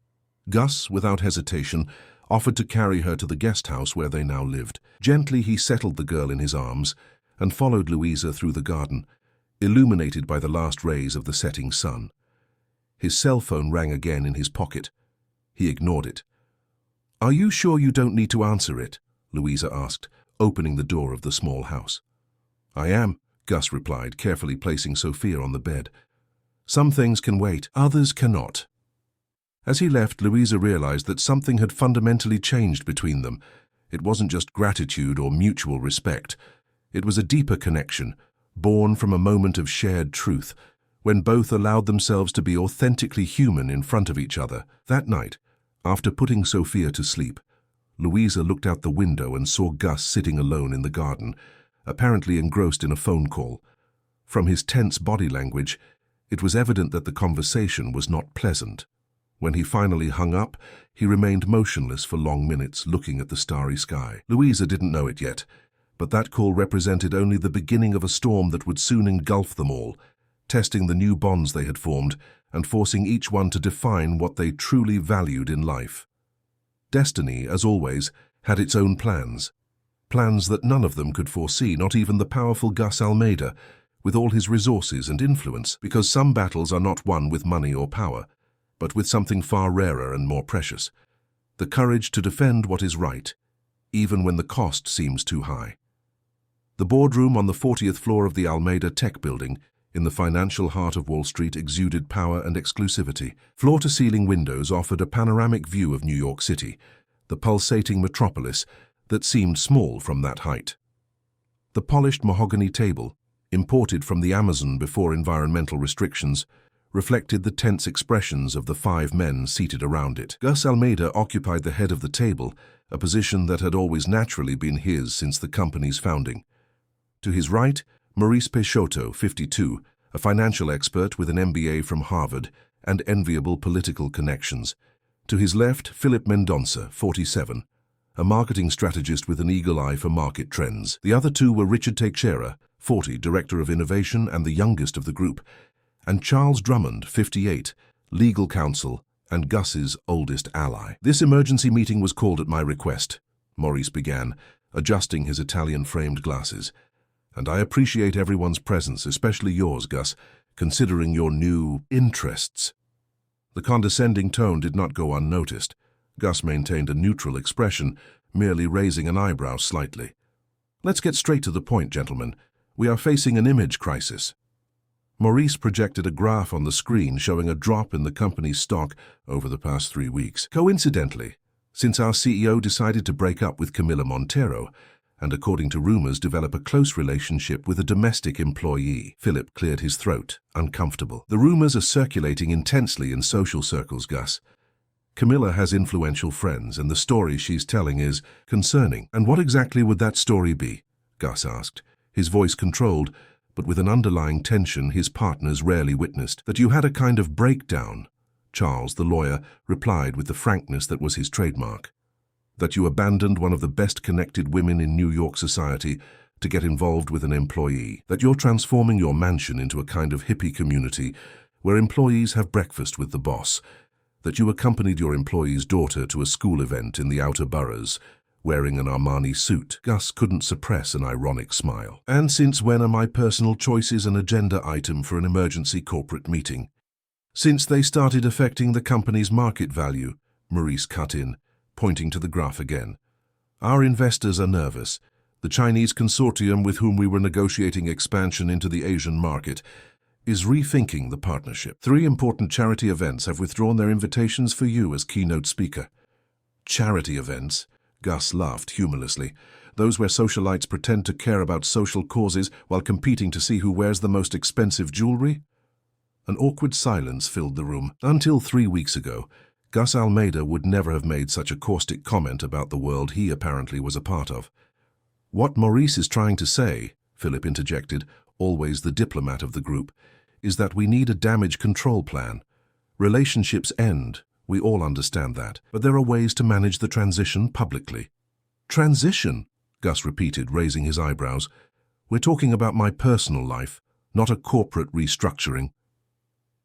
Speaker 1: Gus, without hesitation, offered to carry her to the guest house where they now lived. Gently he settled the girl in his arms and followed Louisa through the garden, illuminated by the last rays of the setting sun. His cell phone rang again in his pocket. He ignored it. "Are you sure you don't need to answer it?" Louisa asked, opening the door of the small house. "I am," Gus replied, carefully placing Sophia on the bed. "Some things can wait, others cannot." As he left, Louisa realized that something had fundamentally changed between them. It wasn't just gratitude or mutual respect. It was a deeper connection, born from a moment of shared truth, when both allowed themselves to be authentically human in front of each other. That night, after putting Sophia to sleep, Louisa looked out the window and saw Gus sitting alone in the garden, apparently engrossed in a phone call. From his tense body language, it was evident that the conversation was not pleasant. When he finally hung up, he remained motionless for long minutes, looking at the starry sky. Louisa didn't know it yet, but that call represented only the beginning of a storm that would soon engulf them all, testing the new bonds they had formed and forcing each one to define what they truly valued in life. Destiny, as always, had its own plans. Plans that none of them could foresee, not even the powerful Gus Almeida, with all his resources and influence, because some battles are not won with money or power, but with something far rarer and more precious: the courage to defend what is right, even when the cost seems too high. The boardroom on the 40th floor of the Almeida Tech Building, in the financial heart of Wall Street, exuded power and exclusivity. Floor-to-ceiling windows offered a panoramic view of New York City, the pulsating metropolis that seemed small from that height. The polished mahogany table, imported from the Amazon before environmental restrictions, reflected the tense expressions of the 5 men seated around it. Gus Almeida occupied the head of the table, a position that had always naturally been his since the company's founding. To his right, Maurice Peixoto, 52, a financial expert with an MBA from Harvard and enviable political connections. To his left, Philip Mendonça, 47, a marketing strategist with an eagle eye for market trends. The other two were Richard Teixeira, 40, Director of Innovation and the youngest of the group, and Charles Drummond, 58, legal counsel and Gus's oldest ally. "This emergency meeting was called at my request," Maurice began, adjusting his Italian-framed glasses. "And I appreciate everyone's presence, especially yours, Gus, considering your new interests." The condescending tone did not go unnoticed. Gus maintained a neutral expression, merely raising an eyebrow slightly. "Let's get straight to the point, gentlemen. We are facing an image crisis." Maurice projected a graph on the screen showing a drop in the company's stock over the past 3 weeks. "Coincidentally, since our CEO decided to break up with Camila Montero, and according to rumors develop a close relationship with a domestic employee." Philip cleared his throat, uncomfortable. "The rumors are circulating intensely in social circles, Gus. Camila has influential friends, and the story she's telling is concerning." "And what exactly would that story be?" Gus asked, his voice controlled, but with an underlying tension his partners rarely witnessed. "That you had a kind of breakdown," Charles, the lawyer, replied with the frankness that was his trademark. "That you abandoned one of the best-connected women in New York society to get involved with an employee. That you're transforming your mansion into a kind of hippie community where employees have breakfast with the boss. That you accompanied your employee's daughter to a school event in the outer boroughs, wearing an Armani suit." Gus couldn't suppress an ironic smile. "And since when are my personal choices an agenda item for an emergency corporate meeting?" "Since they started affecting the company's market value," Maurice cut in, pointing to the graph again. "Our investors are nervous. The Chinese consortium with whom we were negotiating expansion into the Asian market is rethinking the partnership. 3 important charity events have withdrawn their invitations for you as keynote speaker." "Charity events?" Gus laughed humorlessly. "Those where socialites pretend to care about social causes while competing to see who wears the most expensive jewelry?" An awkward silence filled the room. Until 3 weeks ago, Gus Almeida would never have made such a caustic comment about the world he apparently was a part of. "What Maurice is trying to say," Philip interjected, always the diplomat of the group, "is that we need a damage control plan. Relationships end. We all understand that, but there are ways to manage the transition publicly." "Transition?" Gus repeated, raising his eyebrows. "We're talking about my personal life, not a corporate restructuring."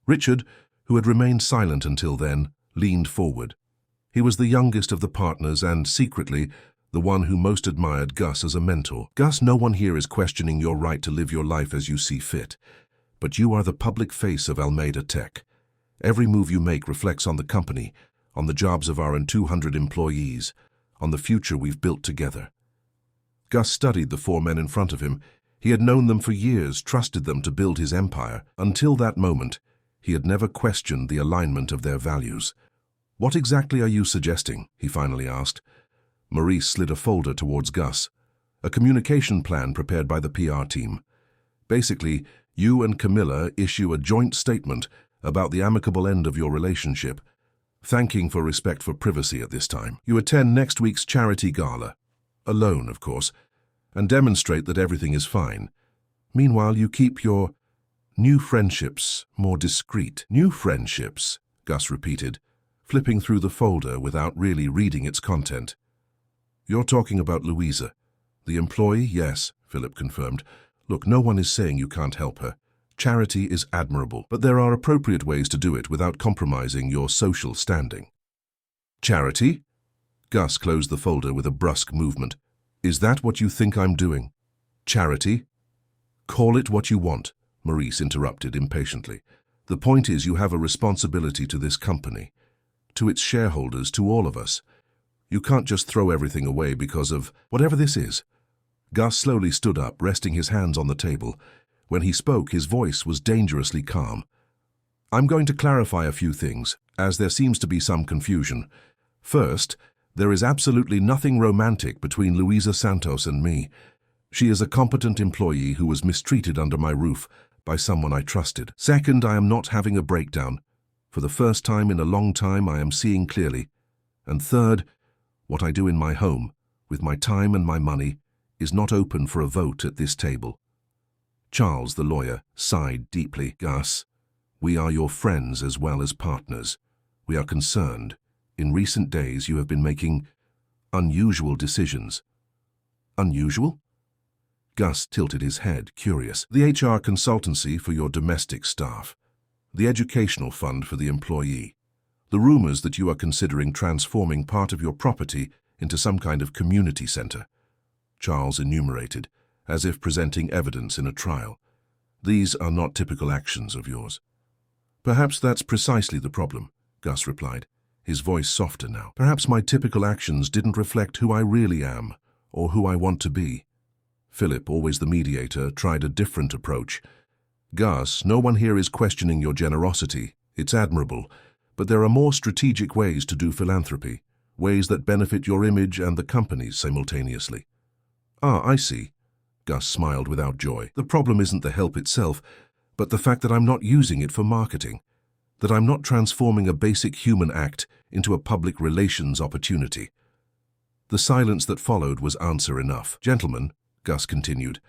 Speaker 1: Richard, who had remained silent until then, leaned forward. He was the youngest of the partners and, secretly, the one who most admired Gus as a mentor. "Gus, no one here is questioning your right to live your life as you see fit, but you are the public face of Almeida Tech. Every move you make reflects on the company, on the jobs of our 200 employees, on the future we've built together." Gus studied the 4 men in front of him. He had known them for years, trusted them to build his empire. Until that moment, he had never questioned the alignment of their values. What exactly are you suggesting? He finally asked. Maurice slid a folder towards Gus. A communication plan prepared by the PR team. Basically, you and Camilla issue a joint statement about the amicable end of your relationship, thanking for respect for privacy at this time. You attend next week's charity gala, alone, of course, and demonstrate that everything is fine. Meanwhile, you keep your new friendships more discreet. New friendships, Gus repeated, flipping through the folder without really reading its content. You're talking about Louisa. The employee? Yes, Philip confirmed. Look, no one is saying you can't help her. Charity is admirable, but there are appropriate ways to do it without compromising your social standing. Charity? Gus closed the folder with a brusque movement. Is that what you think I'm doing? Charity? Call it what you want, Maurice interrupted impatiently. The point is you have a responsibility to this company, to its shareholders, to all of us. You can't just throw everything away because of whatever this is. Gus slowly stood up, resting his hands on the table. When he spoke, his voice was dangerously calm. I'm going to clarify a few things, as there seems to be some confusion. First, there is absolutely nothing romantic between Louisa Santos and me. She is a competent employee who was mistreated under my roof by someone I trusted. Second, I am not having a breakdown. For the first time in a long time, I am seeing clearly. And third, what I do in my home, with my time and my money, is not open for a vote at this table. Charles, the lawyer, sighed deeply. Gus, we are your friends as well as partners. We are concerned. In recent days, you have been making unusual decisions. Unusual? Gus tilted his head, curious. The HR consultancy for your domestic staff. The educational fund for the employee. The rumors that you are considering transforming part of your property into some kind of community center. Charles enumerated, as if presenting evidence in a trial. These are not typical actions of yours. Perhaps that's precisely the problem, Gus replied, his voice softer now. Perhaps my typical actions didn't reflect who I really am, or who I want to be. Philip, always the mediator, tried a different approach. Gus, no one here is questioning your generosity. It's admirable. But there are more strategic ways to do philanthropy, ways that benefit your image and the company's simultaneously. Ah, I see. Gus smiled without joy. The problem isn't the help itself, but the fact that I'm not using it for marketing, that I'm not transforming a basic human act into a public relations opportunity. The silence that followed was answer enough. Gentlemen, Gus continued,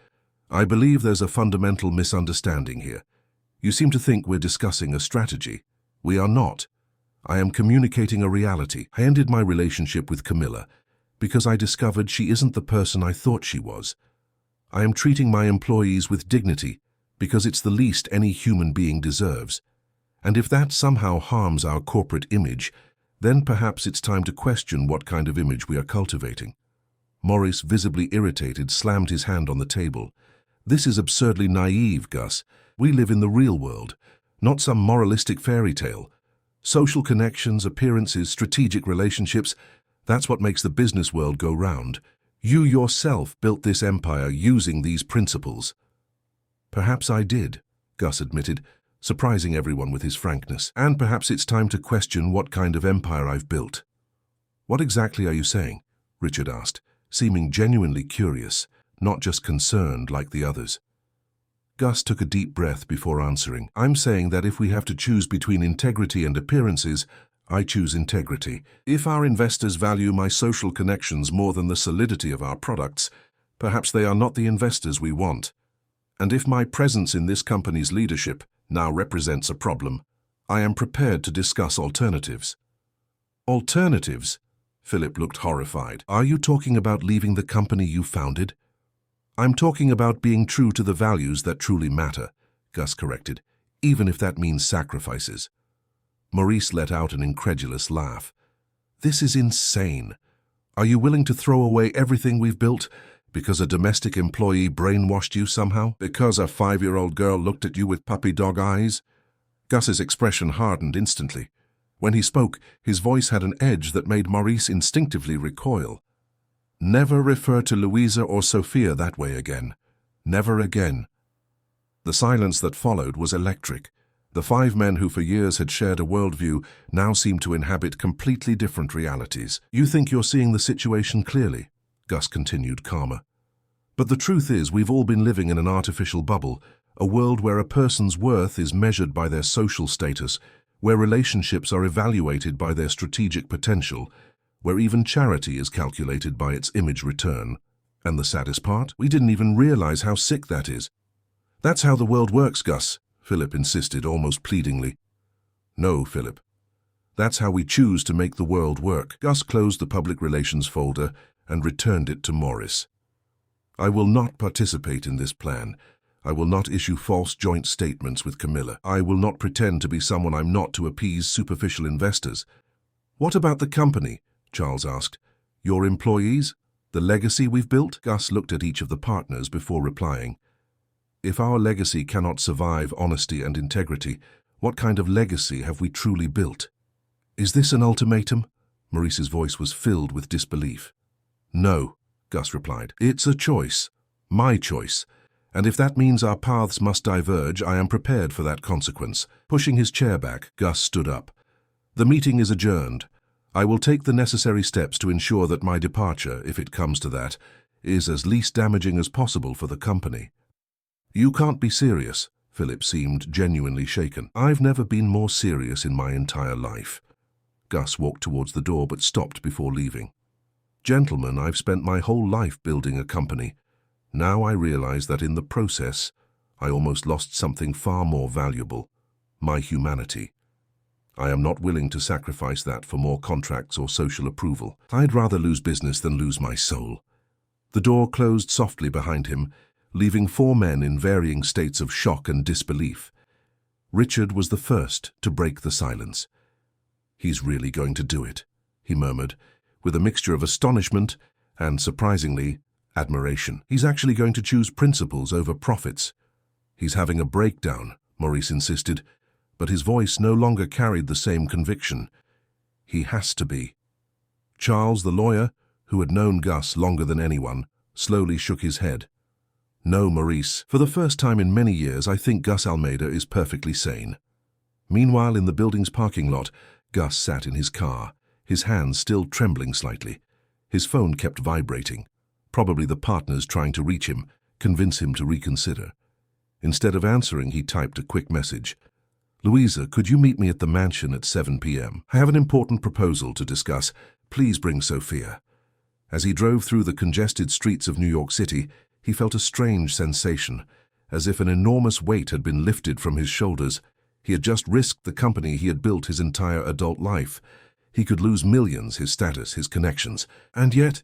Speaker 1: I believe there's a fundamental misunderstanding here. You seem to think we're discussing a strategy. We are not. I am communicating a reality. I ended my relationship with Camilla because I discovered she isn't the person I thought she was. I am treating my employees with dignity because it's the least any human being deserves. And if that somehow harms our corporate image, then perhaps it's time to question what kind of image we are cultivating. Maurice, visibly irritated, slammed his hand on the table. This is absurdly naive, Gus. We live in the real world, not some moralistic fairy tale. Social connections, appearances, strategic relationships, that's what makes the business world go round. You yourself built this empire using these principles. Perhaps I did, Gus admitted, surprising everyone with his frankness. And perhaps it's time to question what kind of empire I've built. What exactly are you saying? Richard asked, seeming genuinely curious, not just concerned like the others. Gus took a deep breath before answering. I'm saying that if we have to choose between integrity and appearances, I choose integrity. If our investors value my social connections more than the solidity of our products, perhaps they are not the investors we want. And if my presence in this company's leadership now represents a problem, I am prepared to discuss alternatives. Alternatives? Philip looked horrified. Are you talking about leaving the company you founded? I'm talking about being true to the values that truly matter, Gus corrected, even if that means sacrifices. Maurice let out an incredulous laugh. This is insane. Are you willing to throw away everything we've built because a domestic employee brainwashed you somehow? Because a 5-year-old girl looked at you with puppy dog eyes? Gus's expression hardened instantly. When he spoke, his voice had an edge that made Maurice instinctively recoil. Never refer to Louisa or Sophia that way again. Never again. The silence that followed was electric. The 5 men who for years had shared a worldview now seemed to inhabit completely different realities. "You think you're seeing the situation clearly," Gus continued, calmer. "But the truth is, we've all been living in an artificial bubble, a world where a person's worth is measured by their social status, where relationships are evaluated by their strategic potential, where even charity is calculated by its image return. And the saddest part? We didn't even realize how sick that is." "That's how the world works, Gus," Philip insisted, almost pleadingly. "No, Philip. That's how we choose to make the world work." Gus closed the public relations folder and returned it to Morris. "I will not participate in this plan. I will not issue false joint statements with Camilla. I will not pretend to be someone I'm not to appease superficial investors." "What about the company?" Charles asked. "Your employees? The legacy we've built?" Gus looked at each of the partners before replying. "If our legacy cannot survive honesty and integrity, what kind of legacy have we truly built?" "Is this an ultimatum?" Maurice's voice was filled with disbelief. "No," Gus replied. "It's a choice. My choice. And if that means our paths must diverge, I am prepared for that consequence." Pushing his chair back, Gus stood up. "The meeting is adjourned. I will take the necessary steps to ensure that my departure, if it comes to that, is as least damaging as possible for the company." "You can't be serious." Philip seemed genuinely shaken. "I've never been more serious in my entire life." Gus walked towards the door but stopped before leaving. "Gentlemen, I've spent my whole life building a company. Now I realize that in the process, I almost lost something far more valuable, my humanity. I am not willing to sacrifice that for more contracts or social approval. I'd rather lose business than lose my soul." The door closed softly behind him, leaving 4 men in varying states of shock and disbelief. Richard was the first to break the silence. "He's really going to do it," he murmured, with a mixture of astonishment and, surprisingly, admiration. "He's actually going to choose principles over profits." "He's having a breakdown," Maurice insisted, but his voice no longer carried the same conviction. "He has to be." Charles, the lawyer, who had known Gus longer than anyone, slowly shook his head. "No, Maurice. For the first time in many years, I think Gus Almeida is perfectly sane." Meanwhile, in the building's parking lot, Gus sat in his car, his hands still trembling slightly. His phone kept vibrating, probably the partners trying to reach him, convince him to reconsider. Instead of answering, he typed a quick message. "Louisa, could you meet me at the mansion at 7 p.m? I have an important proposal to discuss. Please bring Sophia." As he drove through the congested streets of New York City, he felt a strange sensation, as if an enormous weight had been lifted from his shoulders. He had just risked the company he had built his entire adult life. He could lose millions, his status, his connections. And yet,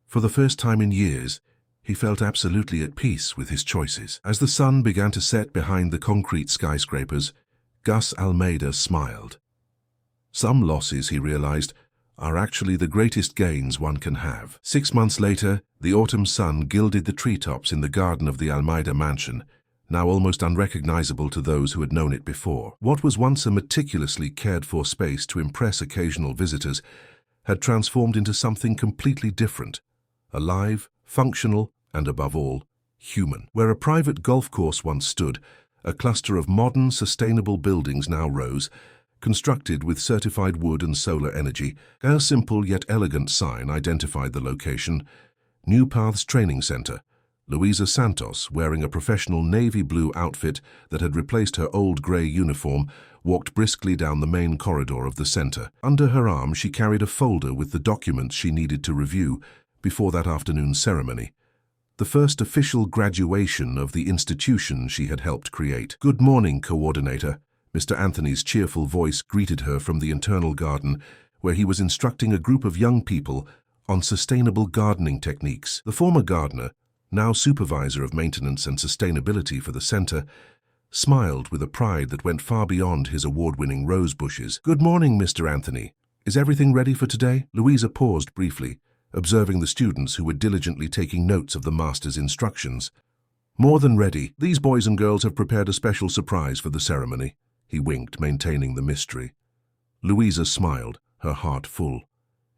Speaker 1: for the first time in years, he felt absolutely at peace with his choices. As the sun began to set behind the concrete skyscrapers, Gus Almeida smiled. Some losses, he realized, are actually the greatest gains one can have. 6 months later, the autumn sun gilded the treetops in the garden of the Almeida mansion, now almost unrecognizable to those who had known it before. What was once a meticulously cared-for space to impress occasional visitors had transformed into something completely different, alive, functional, and above all, human. Where a private golf course once stood, a cluster of modern, sustainable buildings now rose, constructed with certified wood and solar energy. A simple yet elegant sign identified the location: New Paths Training Center. Louisa Santos, wearing a professional navy blue outfit that had replaced her old gray uniform, walked briskly down the main corridor of the center. Under her arm, she carried a folder with the documents she needed to review before that afternoon's ceremony, the first official graduation of the institution she had helped create. "Good morning, coordinator." Mr. Anthony's cheerful voice greeted her from the internal garden, where he was instructing a group of young people on sustainable gardening techniques. The former gardener, now supervisor of maintenance and sustainability for the center, smiled with a pride that went far beyond his award-winning rose bushes. "Good morning, Mr. Anthony. Is everything ready for today?" Louisa paused briefly, observing the students who were diligently taking notes of the master's instructions. "More than ready. These boys and girls have prepared a special surprise for the ceremony." He winked, maintaining the mystery. Louisa smiled, her heart full.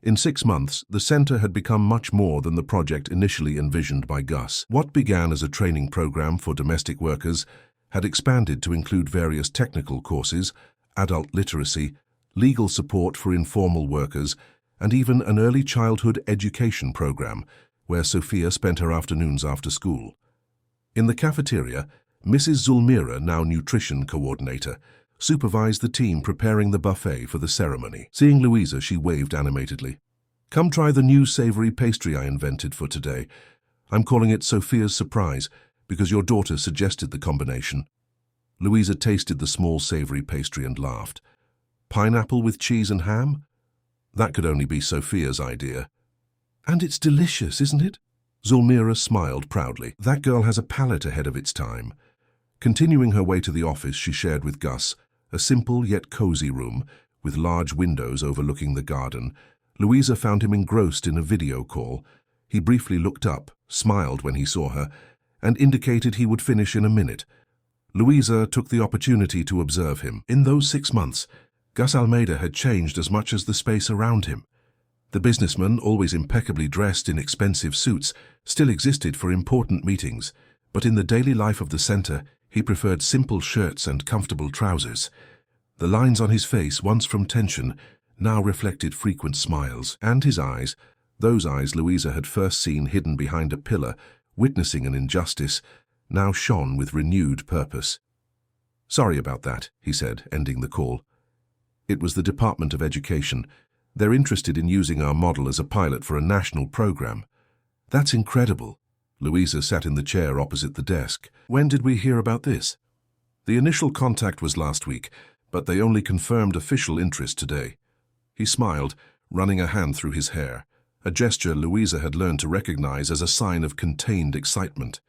Speaker 1: In 6 months, the center had become much more than the project initially envisioned by Gus. What began as a training program for domestic workers had expanded to include various technical courses, adult literacy, legal support for informal workers, and even an early childhood education program where Sophia spent her afternoons after school. In the cafeteria, Mrs. Zulmira, now nutrition coordinator, supervised the team preparing the buffet for the ceremony. Seeing Louisa, she waved animatedly. "Come try the new savory pastry I invented for today. I'm calling it Sophia's Surprise because your daughter suggested the combination." Louisa tasted the small savory pastry and laughed. "Pineapple with cheese and ham? That could only be Sophia's idea." "And it's delicious, isn't it?" Zulmira smiled proudly. "That girl has a palate ahead of its time." Continuing her way to the office, she shared with Gus a simple yet cozy room with large windows overlooking the garden. Louisa found him engrossed in a video call. He briefly looked up, smiled when he saw her, and indicated he would finish in a minute. Louisa took the opportunity to observe him. In those 6 months, Gus Almeida had changed as much as the space around him. The businessman, always impeccably dressed in expensive suits, still existed for important meetings, but in the daily life of the center, he preferred simple shirts and comfortable trousers. The lines on his face, once from tension, now reflected frequent smiles, and his eyes, those eyes Louisa had first seen hidden behind a pillar, witnessing an injustice, now shone with renewed purpose. "Sorry about that," he said, ending the call. "It was the Department of Education. They're interested in using our model as a pilot for a national program." "That's incredible." Louisa sat in the chair opposite the desk. "When did we hear about this?" "The initial contact was last week, but they only confirmed official interest today." He smiled, running a hand through his hair, a gesture Louisa had learned to recognize as a sign of contained excitement.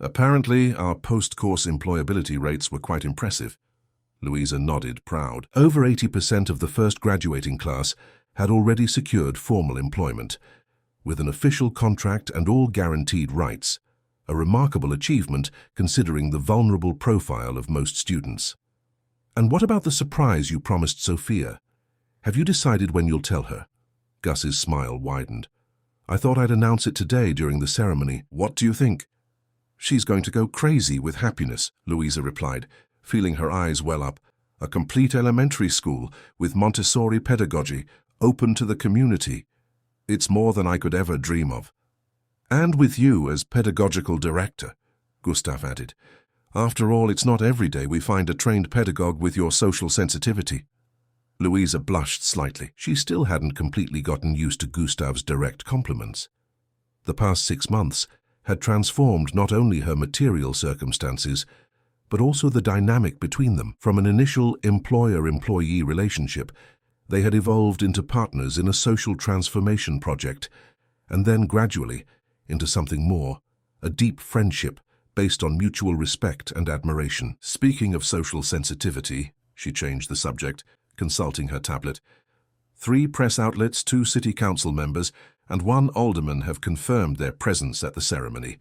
Speaker 1: "Apparently, our post-course employability rates were quite impressive." Louisa nodded, proud. Over 80% of the first graduating class had already secured formal employment, with an official contract and all guaranteed rights, a remarkable achievement considering the vulnerable profile of most students. "And what about the surprise you promised Sophia? Have you decided when you'll tell her?" Gus's smile widened. "I thought I'd announce it today during the ceremony. What do you think?" "She's going to go crazy with happiness," Louisa replied, feeling her eyes well up. "A complete elementary school with Montessori pedagogy, open to the community. It's more than I could ever dream of." "And with you as pedagogical director," Gustav added. "After all, it's not every day we find a trained pedagogue with your social sensitivity." Louisa blushed slightly. She still hadn't completely gotten used to Gustav's direct compliments. The past 6 months had transformed not only her material circumstances, but also the dynamic between them. From an initial employer-employee relationship, they had evolved into partners in a social transformation project, and then gradually into something more, a deep friendship based on mutual respect and admiration. "Speaking of social sensitivity," she changed the subject, consulting her tablet, 3 press outlets, 2 city council members, and 1 alderman have confirmed their presence at the ceremony.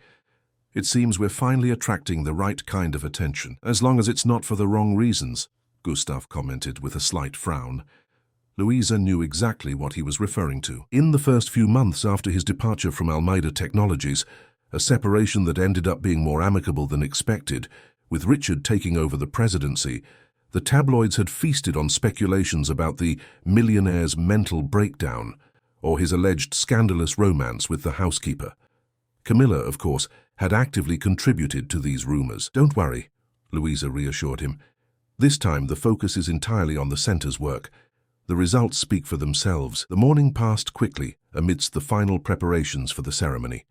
Speaker 1: It seems we're finally attracting the right kind of attention, as long as it's not for the wrong reasons," Gustav commented with a slight frown. Louisa knew exactly what he was referring to. In the first few months after his departure from Almeida Technologies, a separation that ended up being more amicable than expected, with Richard taking over the presidency, the tabloids had feasted on speculations about the millionaire's mental breakdown or his alleged scandalous romance with the housekeeper. Camilla, of course, had actively contributed to these rumors. "Don't worry," Louisa reassured him. "This time the focus is entirely on the center's work. The results speak for themselves." The morning passed quickly amidst the final preparations for the ceremony.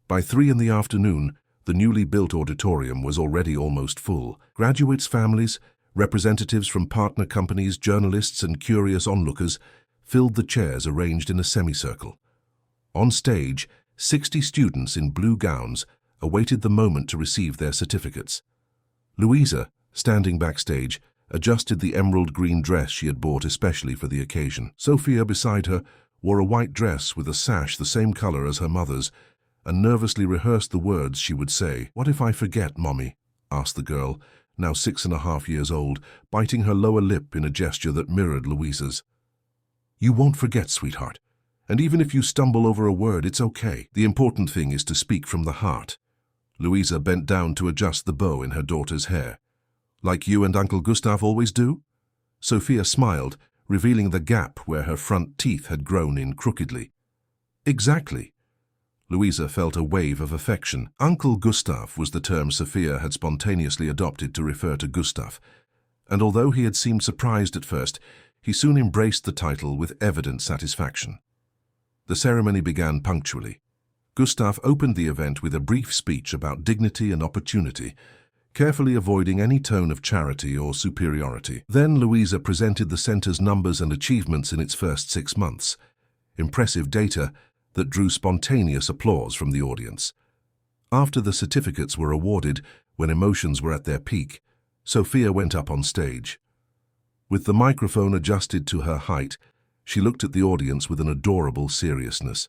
Speaker 1: By 3 in the afternoon, the newly built auditorium was already almost full. Graduates' families, representatives from partner companies, journalists, and curious onlookers filled the chairs arranged in a semicircle. On stage, 60 students in blue gowns awaited the moment to receive their certificates. Louisa, standing backstage, adjusted the emerald green dress she had bought especially for the occasion. Sophia, beside her, wore a white dress with a sash the same color as her mother's, and nervously rehearsed the words she would say. "What if I forget, Mommy?" asked the girl, now 6.5 years old, biting her lower lip in a gesture that mirrored Louisa's. "You won't forget, sweetheart. And even if you stumble over a word, it's okay. The important thing is to speak from the heart." Louisa bent down to adjust the bow in her daughter's hair. Like you and Uncle Gustav always do? Sophia smiled, revealing the gap where her front teeth had grown in crookedly. Exactly. Louisa felt a wave of affection. Uncle Gustav was the term Sophia had spontaneously adopted to refer to Gustav, and although he had seemed surprised at first, he soon embraced the title with evident satisfaction. The ceremony began punctually. Gustav opened the event with a brief speech about dignity and opportunity, carefully avoiding any tone of charity or superiority. Then Louisa presented the center's numbers and achievements in its first 6 months, impressive data that drew spontaneous applause from the audience. After the certificates were awarded, when emotions were at their peak, Sophia went up on stage. With the microphone adjusted to her height, she looked at the audience with an adorable seriousness.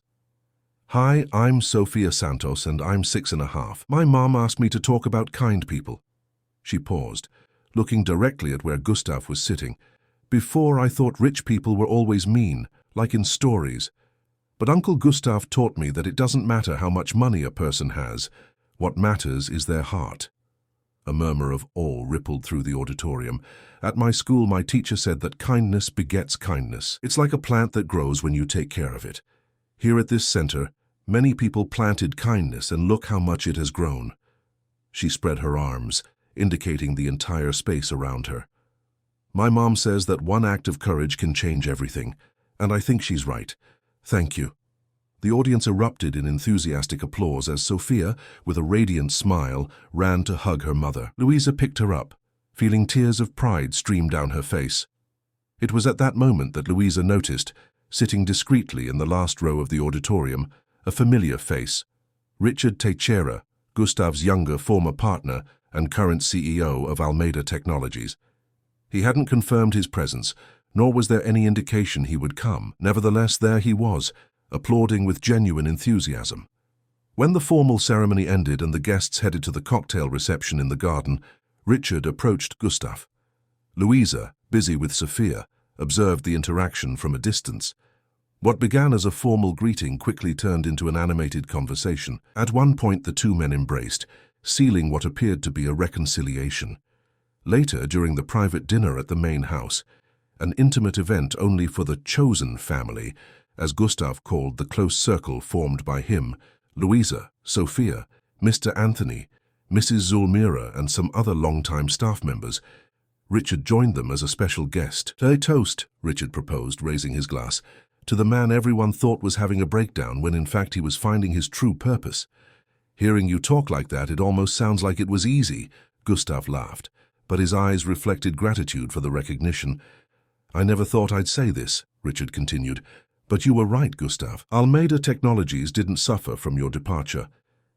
Speaker 1: Hi, I'm Sophia Santos and I'm 6½. My mom asked me to talk about kind people. She paused, looking directly at where Gustav was sitting. Before I thought rich people were always mean, like in stories. But Uncle Gustav taught me that it doesn't matter how much money a person has. What matters is their heart. A murmur of awe rippled through the auditorium. At my school, my teacher said that kindness begets kindness. It's like a plant that grows when you take care of it. Here at this center, many people planted kindness, and look how much it has grown. She spread her arms, indicating the entire space around her. My mom says that one act of courage can change everything, and I think she's right. Thank you. The audience erupted in enthusiastic applause as Sophia, with a radiant smile, ran to hug her mother. Louisa picked her up, feeling tears of pride stream down her face. It was at that moment that Louisa noticed, sitting discreetly in the last row of the auditorium, a familiar face. Richard Teixeira, Gustav's younger former partner and current CEO of Almeida Technologies. He hadn't confirmed his presence, nor was there any indication he would come. Nevertheless, there he was, applauding with genuine enthusiasm. When the formal ceremony ended and the guests headed to the cocktail reception in the garden, Richard approached Gustav. Louisa, busy with Sophia, observed the interaction from a distance. What began as a formal greeting quickly turned into an animated conversation. At one point, the two men embraced, sealing what appeared to be a reconciliation. Later, during the private dinner at the main house, an intimate event only for the chosen family, as Gustav called the close circle formed by him, Louisa, Sophia, Mr. Anthony, Mrs. Zulmira, and some other long-time staff members. Richard joined them as a special guest. "A toast," Richard proposed, raising his glass, to the man everyone thought was having a breakdown when in fact he was finding his true purpose. "Hearing you talk like that, it almost sounds like it was easy," Gustav laughed, but his eyes reflected gratitude for the recognition. "I never thought I'd say this," Richard continued, "but you were right, Gustav. Almeida Technologies didn't suffer from your departure.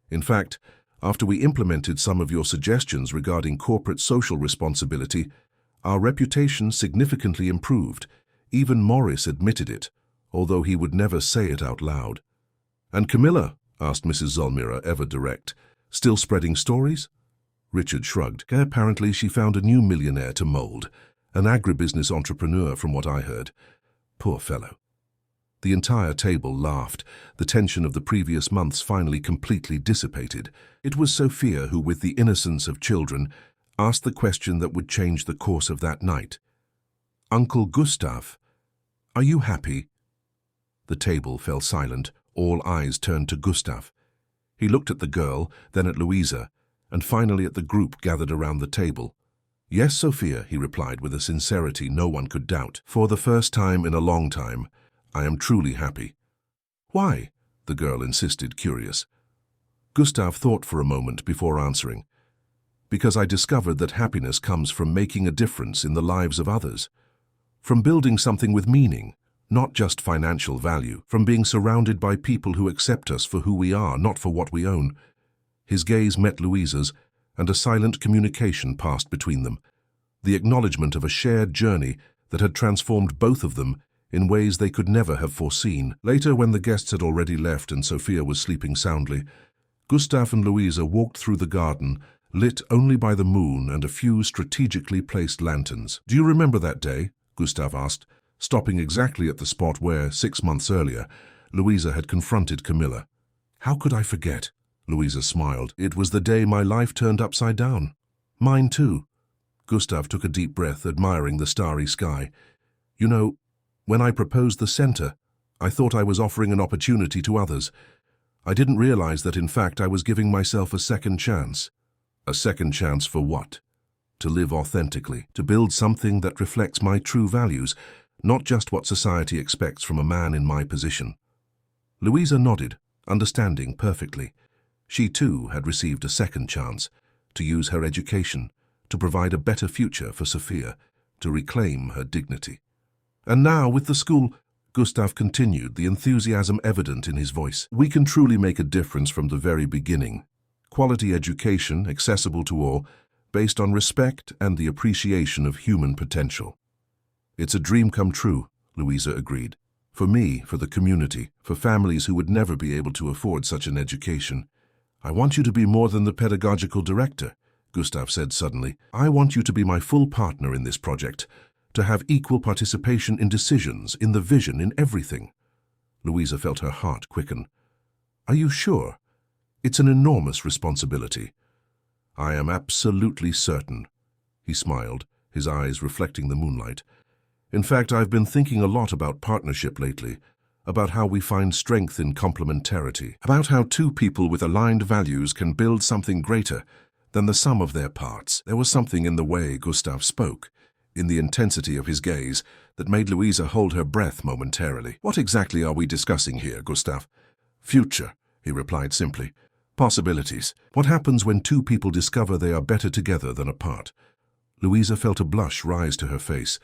Speaker 1: In fact, after we implemented some of your suggestions regarding corporate social responsibility, our reputation significantly improved. Even Morris admitted it, although he would never say it out loud." "And Camilla?" asked Mrs. Zulmira, ever direct. "Still spreading stories?" Richard shrugged. "Apparently she found a new millionaire to mold, an agribusiness entrepreneur from what I heard. Poor fellow." The entire table laughed. The tension of the previous months finally completely dissipated. It was Sophia who, with the innocence of children, asked the question that would change the course of that night. "Uncle Gustav, are you happy?" The table fell silent. All eyes turned to Gustav. He looked at the girl, then at Louisa, and finally at the group gathered around the table. "Yes, Sophia," he replied with a sincerity no one could doubt. "For the first time in a long time, I am truly happy." "Why?" the girl insisted, curious. Gustav thought for a moment before answering. "Because I discovered that happiness comes from making a difference in the lives of others. From building something with meaning, not just financial value. From being surrounded by people who accept us for who we are, not for what we own." His gaze met Louisa's, and a silent communication passed between them. The acknowledgement of a shared journey that had transformed both of them in ways they could never have foreseen. Later, when the guests had already left and Sophia was sleeping soundly, Gustav and Louisa walked through the garden, lit only by the moon and a few strategically placed lanterns. "Do you remember that day?" Gustav asked, stopping exactly at the spot where, 6 months earlier, Louisa had confronted Camilla. "How could I forget?" Louisa smiled. It was the day my life turned upside down. Mine too. Gustav took a deep breath, admiring the starry sky. You know, when I proposed the center, I thought I was offering an opportunity to others. I didn't realize that in fact I was giving myself a second chance. A second chance for what? To live authentically, to build something that reflects my true values, not just what society expects from a man in my position. Louisa nodded, understanding perfectly. She too had received a second chance, to use her education, to provide a better future for Sophia, to reclaim her dignity. And now, with the school, Gustav continued, the enthusiasm evident in his voice, we can truly make a difference from the very beginning. Quality education, accessible to all, based on respect and the appreciation of human potential. It's a dream come true, Louisa agreed. For me, for the community, for families who would never be able to afford such an education. I want you to be more than the pedagogical director, Gustav said suddenly. I want you to be my full partner in this project, to have equal participation in decisions, in the vision, in everything. Louisa felt her heart quicken. Are you sure? It's an enormous responsibility. I am absolutely certain. He smiled, his eyes reflecting the moonlight. In fact, I've been thinking a lot about partnership lately, about how we find strength in complementarity, about how two people with aligned values can build something greater than the sum of their parts. There was something in the way Gustav spoke, in the intensity of his gaze, that made Louisa hold her breath momentarily. What exactly are we discussing here, Gustav? Future, he replied simply. Possibilities. What happens when two people discover they are better together than apart? Louisa felt a blush rise to her face.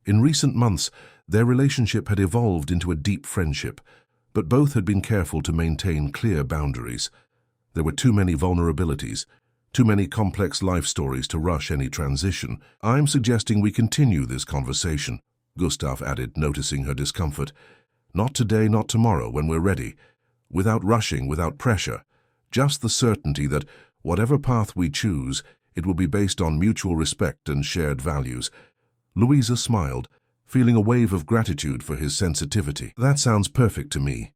Speaker 1: In recent months, their relationship had evolved into a deep friendship, but both had been careful to maintain clear boundaries. There were too many vulnerabilities, too many complex life stories to rush any transition. I'm suggesting we continue this conversation, Gustav added, noticing her discomfort. Not today, not tomorrow, when we're ready. Without rushing, without pressure. Just the certainty that, whatever path we choose, it will be based on mutual respect and shared values. Louisa smiled, feeling a wave of gratitude for his sensitivity. That sounds perfect to me.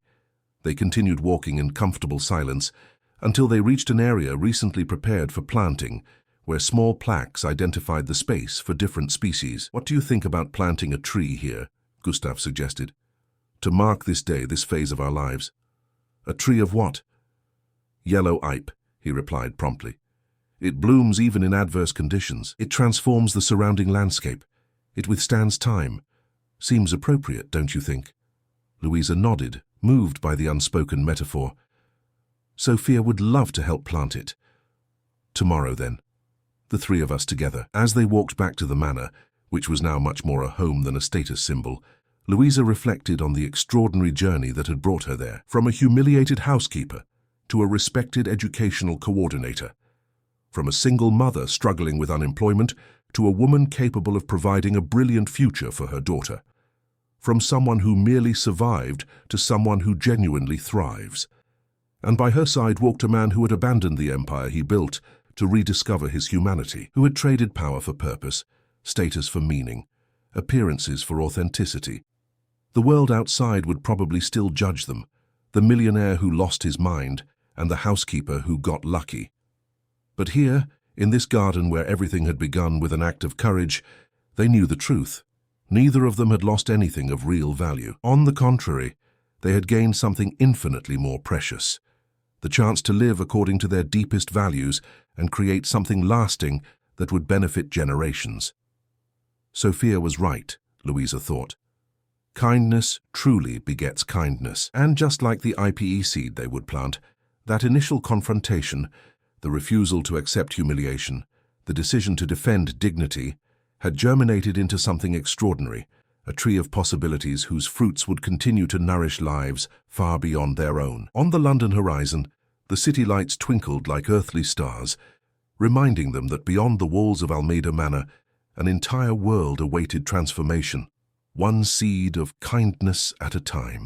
Speaker 1: They continued walking in comfortable silence until they reached an area recently prepared for planting, where small plaques identified the space for different species. What do you think about planting a tree here? Gustav suggested. To mark this day, this phase of our lives. A tree of what? Yellow ipe, he replied promptly. It blooms even in adverse conditions. It transforms the surrounding landscape. It withstands time. Seems appropriate, don't you think? Louisa nodded, moved by the unspoken metaphor. Sophia would love to help plant it. Tomorrow, then. The three of us together. As they walked back to the manor, which was now much more a home than a status symbol, Louisa reflected on the extraordinary journey that had brought her there. From a humiliated housekeeper to a respected educational coordinator. From a single mother struggling with unemployment to a woman capable of providing a brilliant future for her daughter. From someone who merely survived to someone who genuinely thrives. And by her side walked a man who had abandoned the empire he built to rediscover his humanity, who had traded power for purpose, status for meaning, appearances for authenticity. The world outside would probably still judge them, the millionaire who lost his mind and the housekeeper who got lucky. But here, in this garden where everything had begun with an act of courage, they knew the truth. Neither of them had lost anything of real value. On the contrary, they had gained something infinitely more precious. The chance to live according to their deepest values and create something lasting that would benefit generations. Sophia was right, Louisa thought. Kindness truly begets kindness. And just like the IPE seed they would plant, that initial confrontation, the refusal to accept humiliation, the decision to defend dignity, had germinated into something extraordinary, a tree of possibilities whose fruits would continue to nourish lives far beyond their own. On the London horizon, the city lights twinkled like earthly stars, reminding them that beyond the walls of Almeida Manor, an entire world awaited transformation, one seed of kindness at a time.